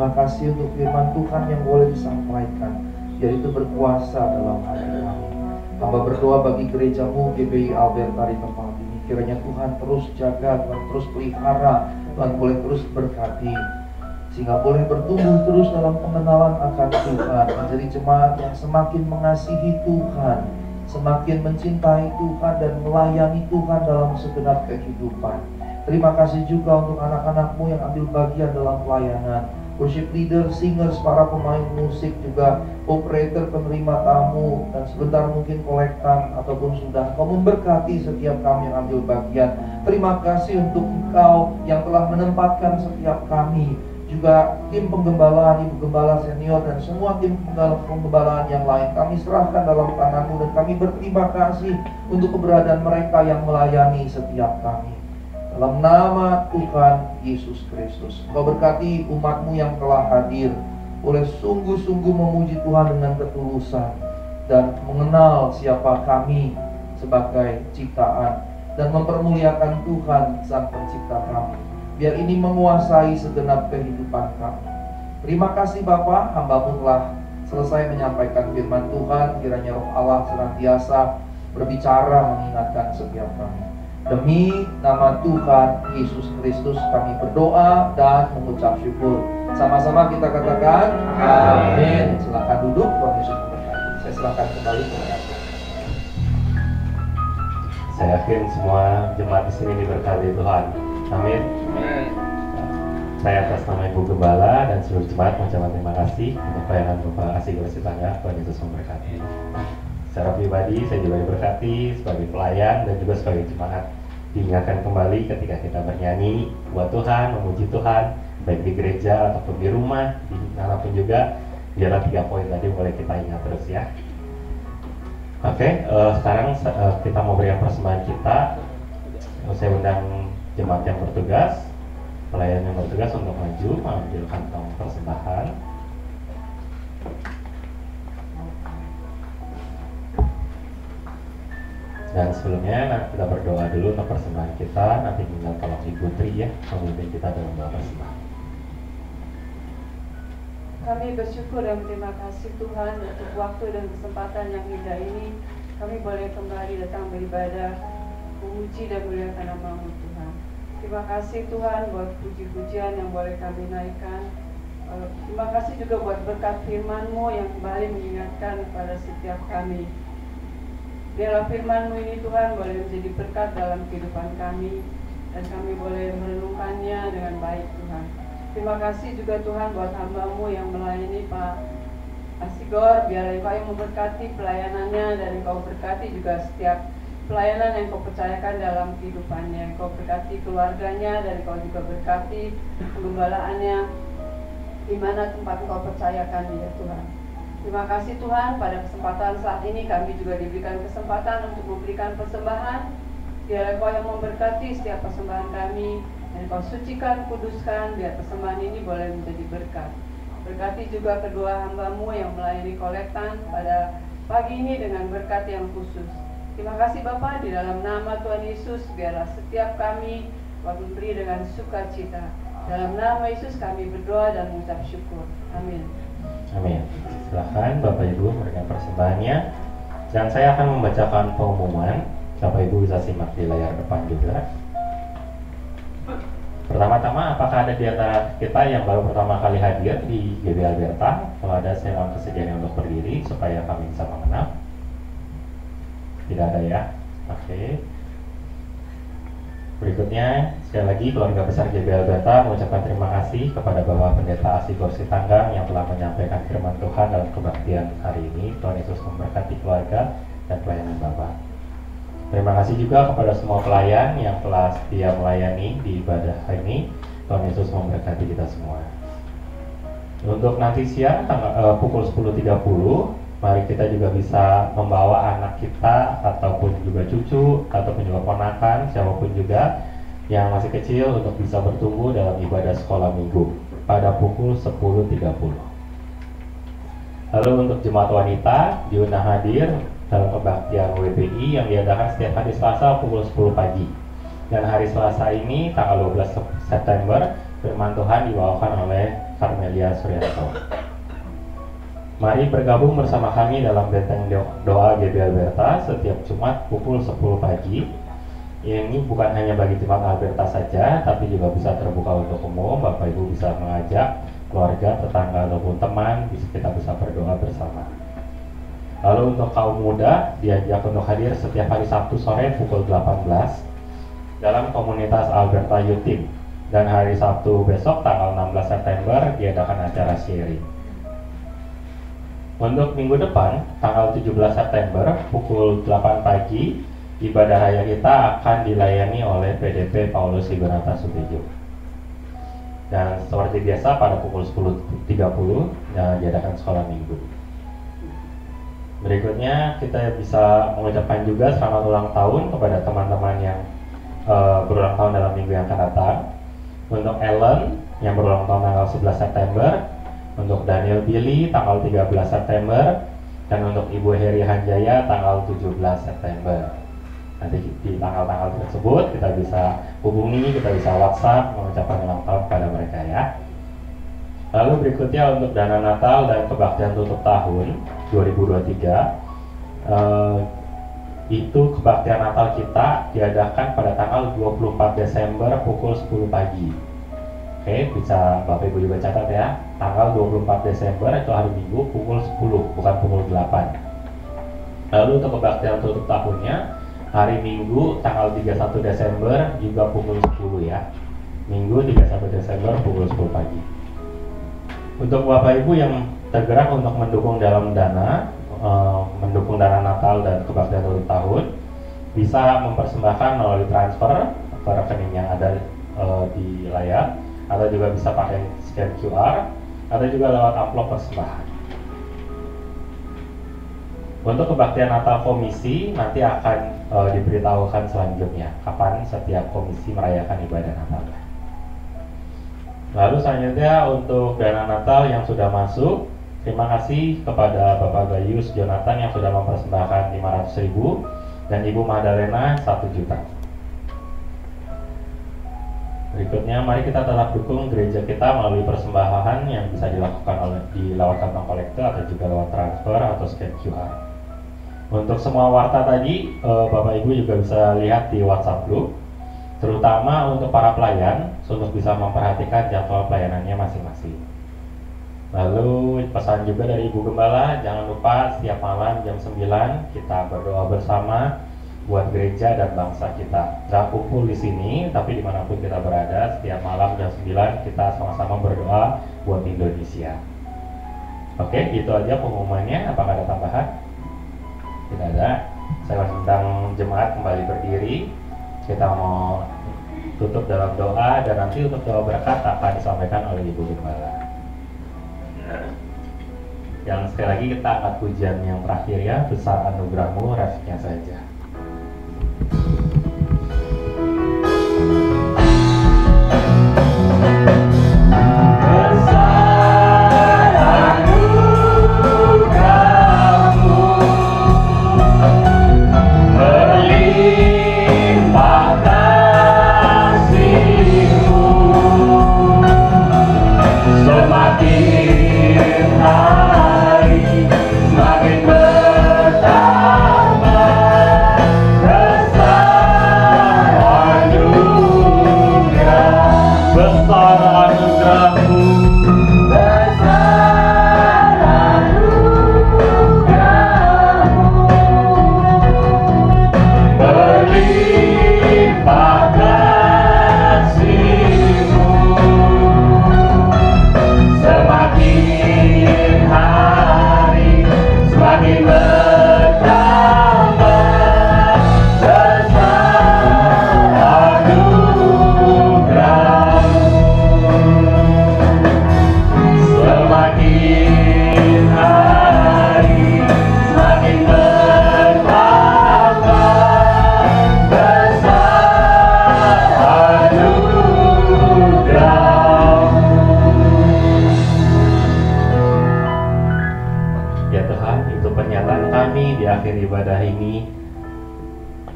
Terima kasih untuk firman Tuhan yang boleh disampaikan, biar itu berkuasa dalam hati kami. Hamba berdoa bagi gerejamu GBI Alberta di tempat ini, kiranya Tuhan terus jaga, Tuhan terus pelihara, Tuhan boleh terus berkati, sehingga boleh bertumbuh terus dalam pengenalan akan Tuhan, menjadi jemaat yang semakin mengasihi Tuhan, semakin mencintai Tuhan dan melayani Tuhan dalam segenap kehidupan. Terima kasih juga untuk anak-anakmu yang ambil bagian dalam pelayanan, worship leader, singers, para pemain musik, juga operator, penerima tamu, dan sebentar mungkin kolektan ataupun sudah. Kau memberkati setiap kami yang ambil bagian. Terima kasih untuk Engkau yang telah menempatkan setiap kami, juga tim penggembalaan, ibu gembala senior, dan semua tim penggembalaan yang lain. Kami serahkan dalam tangan-Mu, dan kami berterima kasih untuk keberadaan mereka yang melayani setiap kami. Dalam nama Tuhan Yesus Kristus, Kau berkati umat-Mu yang telah hadir, boleh sungguh-sungguh memuji Tuhan dengan ketulusan dan mengenal siapa kami sebagai ciptaan, dan mempermuliakan Tuhan Sang Pencipta kami. Biar ini menguasai segenap kehidupan kami. Terima kasih Bapa, hamba-Mu telah selesai menyampaikan firman Tuhan. Kiranya Roh Allah senantiasa berbicara mengingatkan setiap kami. Demi nama Tuhan Yesus Kristus kami berdoa dan mengucap syukur. Sama-sama kita katakan amin. Silakan duduk, Tuhan Yesus memberkati. Saya silakan kembali kepada Tuhan. Saya yakin semua jemaat di sini diberkati Tuhan. Amin. Saya atas nama Ibu Gembala dan seluruh jemaat mengucapkan terima kasih untuk pelayanan Bapak Asih Gulasi Tangga. Tuhan Yesus memberkati. Secara pribadi saya juga diberkati sebagai pelayan dan juga sebagai jemaat, diingatkan kembali ketika kita bernyanyi buat Tuhan, memuji Tuhan, baik di gereja ataupun di rumah, dimanapun juga. Biarlah 3 poin tadi boleh kita ingat terus ya. Oke, sekarang kita mau berikan persembahan kita. Saya undang jemaat yang bertugas, pelayan yang bertugas untuk maju mengambil kantong persembahan. Dan sebelumnya nanti kita berdoa dulu untuk persembahan kita. Nanti tinggal tolong Ibu Tri ya memimpin kita dalam doa persembahan. Kami bersyukur dan terima kasih Tuhan untuk waktu dan kesempatan yang indah ini. Kami boleh kembali datang beribadah, memuji dan memuliakan nama-Mu Tuhan. Terima kasih Tuhan buat puji-pujian yang boleh kami naikkan. Terima kasih juga buat berkat firman-Mu yang kembali mengingatkan kepada setiap kami. Biarlah firman-Mu ini Tuhan boleh menjadi berkat dalam kehidupan kami, dan kami boleh merenungkannya dengan baik Tuhan. Terima kasih juga Tuhan buat hamba-Mu yang melayani Pak Asigor. Biarlah Engkau yang memberkati pelayanannya, dan Engkau berkati juga setiap pelayanan yang Engkau percayakan dalam kehidupannya. Engkau berkati keluarganya, dan Engkau juga berkati penggembalaannya di mana tempat Engkau percayakan dia Tuhan. Terima kasih Tuhan, pada kesempatan saat ini kami juga diberikan kesempatan untuk memberikan persembahan. Biar Engkau yang memberkati setiap persembahan kami, dan Engkau sucikan, kuduskan, biar persembahan ini boleh menjadi berkat. Berkati juga kedua hamba-Mu yang melayani kolektan pada pagi ini dengan berkat yang khusus. Terima kasih Bapa, di dalam nama Tuhan Yesus, biarlah setiap kami memberi dengan sukacita. Dalam nama Yesus kami berdoa dan mengucap syukur. Amin. Amin. Silakan Bapak Ibu memberikan persembahannya, dan saya akan membacakan pengumuman. Bapak Ibu bisa simak di layar depan juga. Pertama-tama, apakah ada di antara kita yang baru pertama kali hadir di GBI Alberta? Kalau ada, saya mohon kesediaannya untuk berdiri supaya kami bisa mengenal. Tidak ada ya? Oke. Berikutnya, sekali lagi keluarga besar GBI Alberta mengucapkan terima kasih kepada Bapak Pendeta Asih Gulasi Tangga yang telah menyampaikan firman Tuhan dalam kebaktian hari ini. Tuhan Yesus memberkati keluarga dan pelayanan Bapak. Terima kasih juga kepada semua pelayan yang telah setia melayani di ibadah hari ini. Tuhan Yesus memberkati kita semua. Untuk nanti siang pukul 10.30, mari kita juga bisa membawa anak kita ataupun juga cucu ataupun juga ponakan, siapapun juga yang masih kecil untuk bisa bertumbuh dalam ibadah sekolah minggu pada pukul 10.30. Lalu untuk jemaat wanita diundang hadir dalam kebaktian WPI yang diadakan setiap hari Selasa pukul 10 pagi. Dan hari Selasa ini tanggal 12 September firman Tuhan dibawakan oleh Carmelia Suryanto. Mari bergabung bersama kami dalam benteng doa GB Alberta setiap Jumat pukul 10 pagi. Ini bukan hanya bagi jemaat Alberta saja, tapi juga bisa terbuka untuk umum. Bapak Ibu bisa mengajak keluarga, tetangga, ataupun teman, kita bisa berdoa bersama. Lalu untuk kaum muda, diajak untuk hadir setiap hari Sabtu sore pukul 18 dalam komunitas Alberta Youth Team. Dan hari Sabtu besok tanggal 16 September diadakan acara sharing. Untuk minggu depan, tanggal 17 September pukul 8 pagi, ibadah raya kita akan dilayani oleh PDP Paulus Ibarata Sutejo. Dan seperti biasa pada pukul 10.30 diadakan sekolah minggu. Berikutnya kita bisa mengucapkan juga selamat ulang tahun kepada teman-teman yang berulang tahun dalam minggu yang akan datang. Untuk Ellen yang berulang tahun tanggal 11 September, untuk Daniel Billy tanggal 13 September, dan untuk Ibu Heri Hanjaya tanggal 17 September. Nanti di tanggal-tanggal tersebut kita bisa hubungi, kita bisa WhatsApp mengucapkan ulang tahun pada mereka ya. Lalu berikutnya untuk dana Natal dan kebaktian tutup tahun 2023, itu kebaktian Natal kita diadakan pada tanggal 24 Desember pukul 10 pagi. Oke, bisa Bapak Ibu juga catat ya. Tanggal 24 Desember itu hari Minggu pukul 10, bukan pukul 8. Lalu untuk kebaktian tutup tahunnya, hari Minggu tanggal 31 Desember juga pukul 10 ya. Minggu 31 Desember pukul 10 pagi. Untuk Bapak Ibu yang tergerak untuk mendukung dalam dana, mendukung dana Natal dan kebaktian tutup tahun, bisa mempersembahkan melalui transfer ke rekening yang ada di layar, atau juga bisa pakai scan QR, atau juga lewat amplop persembahan. Untuk kebaktian Natal komisi nanti akan diberitahukan selanjutnya kapan setiap komisi merayakan ibadah Natal. Lalu selanjutnya untuk dana Natal yang sudah masuk, terima kasih kepada Bapak Gayus Jonathan yang sudah mempersembahkan 500.000 dan Ibu Madalena 1 juta. Berikutnya, mari kita tetap dukung gereja kita melalui persembahan yang bisa dilakukan di lewat kantong kolektor atau juga lewat transfer atau scan QR. Untuk semua warta tadi, Bapak Ibu juga bisa lihat di WhatsApp group, terutama untuk para pelayan, untuk bisa memperhatikan jadwal pelayanannya masing-masing. Lalu pesan juga dari Ibu Gembala, jangan lupa setiap malam jam 9 kita berdoa bersama buat gereja dan bangsa kita. Jangan kumpul di sini, tapi dimanapun kita berada, setiap malam jam 9 kita sama-sama berdoa buat Indonesia. Oke, itu aja pengumumannya. Apakah ada tambahan? Tidak ada. Saya undang jemaat kembali berdiri. Kita mau tutup dalam doa, dan nanti untuk doa berkat akan disampaikan oleh Ibu Gembala. Yang sekali lagi kita angkat pujian yang terakhir ya, besar anugerahmu, refnya saja.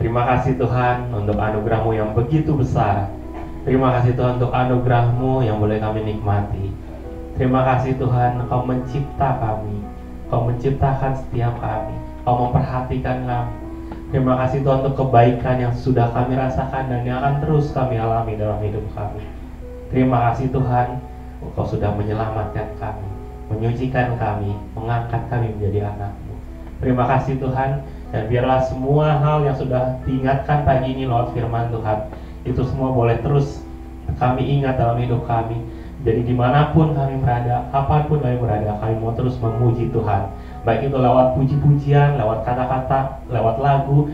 Terima kasih Tuhan untuk anugerah-Mu yang begitu besar. Terima kasih Tuhan untuk anugerah-Mu yang boleh kami nikmati. Terima kasih Tuhan, Engkau mencipta kami, Engkau menciptakan setiap kami, Engkau memperhatikan kami. Terima kasih Tuhan untuk kebaikan yang sudah kami rasakan dan yang akan terus kami alami dalam hidup kami. Terima kasih Tuhan, Engkau sudah menyelamatkan kami, menyucikan kami, mengangkat kami menjadi anak-Mu. Terima kasih Tuhan, dan biarlah semua hal yang sudah diingatkan pagi ini lewat firman Tuhan, itu semua boleh terus kami ingat dalam hidup kami. Jadi dimanapun kami berada, apapun kami berada, kami mau terus memuji Tuhan. Baik itu lewat puji-pujian, lewat kata-kata, lewat lagu,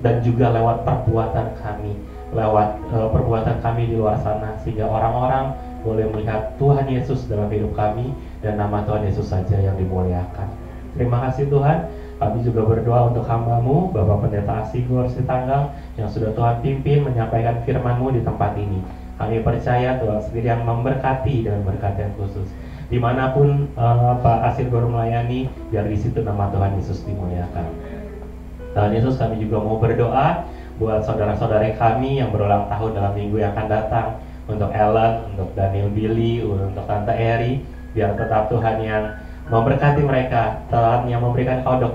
dan juga lewat perbuatan kami, lewat perbuatan kami di luar sana, sehingga orang-orang boleh melihat Tuhan Yesus dalam hidup kami, dan nama Tuhan Yesus saja yang dimuliakan. Terima kasih Tuhan. Kami juga berdoa untuk hamba-Mu, Bapak Pendeta Asigur Sitanggang, yang sudah Tuhan pimpin menyampaikan firman-Mu di tempat ini. Kami percaya Tuhan sendiri yang memberkati dengan berkat yang khusus. Dimanapun Pak Asigur melayani, biar di situ nama Tuhan Yesus dimuliakan. Tuhan Yesus, kami juga mau berdoa buat saudara-saudara kami yang berulang tahun dalam minggu yang akan datang. Untuk Ellen, untuk Daniel Billy, untuk Tante Eri, biar tetap Tuhan yang memberkati mereka, Tuhan yang memberikan kado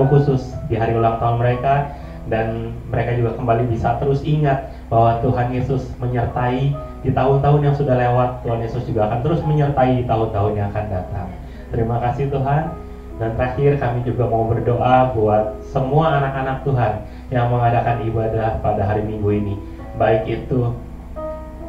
khusus di hari ulang tahun mereka, dan mereka juga kembali bisa terus ingat bahwa Tuhan Yesus menyertai di tahun-tahun yang sudah lewat. Tuhan Yesus juga akan terus menyertai di tahun-tahun yang akan datang. Terima kasih Tuhan. Dan terakhir kami juga mau berdoa buat semua anak-anak Tuhan yang mengadakan ibadah pada hari Minggu ini, baik itu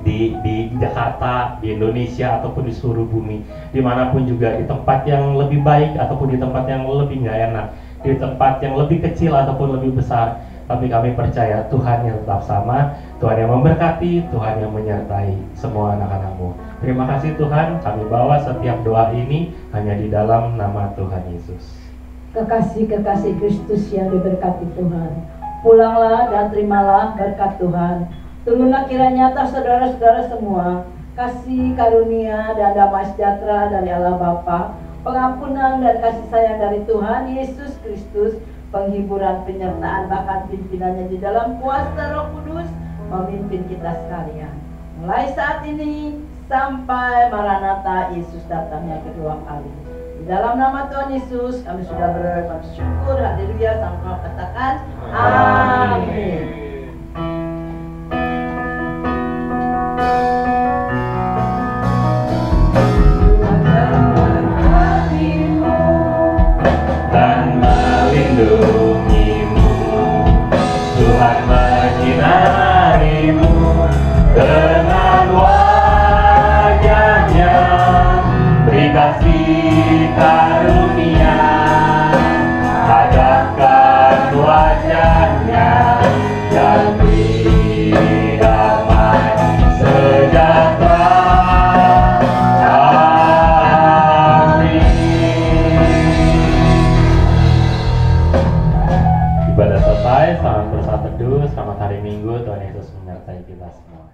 di Jakarta, di Indonesia, ataupun di seluruh bumi, dimanapun juga, di tempat yang lebih baik ataupun di tempat yang lebih nggak enak, di tempat yang lebih kecil ataupun lebih besar, tapi kami percaya Tuhan yang tetap sama, Tuhan yang memberkati, Tuhan yang menyertai semua anak-anak-Mu. Terima kasih Tuhan, kami bawa setiap doa ini hanya di dalam nama Tuhan Yesus. Kekasih-kekasih Kristus yang diberkati Tuhan, pulanglah dan terimalah berkat Tuhan. Turunlah kiranya atas saudara-saudara semua kasih karunia dan damai sejahtera dari Allah Bapa, pengampunan dan kasih sayang dari Tuhan Yesus Kristus, penghiburan, penyertaan, bahkan pimpinannya di dalam kuasa Roh Kudus memimpin kita sekalian. Mulai saat ini sampai Maranatha, Yesus datangnya kedua kali. Di dalam nama Tuhan Yesus kami sudah bersyukur, haleluya, sama katakan amin. Dan melindungimu, Tuhan menyinarimu dengan wajah-Nya, beri kasih karunia, hadapkan wajah-Nya, dan beri damai sejahtera. Ibadah selesai, selamat bersaat teduh, selamat hari Minggu, Tuhan Yesus menyertai kita semua.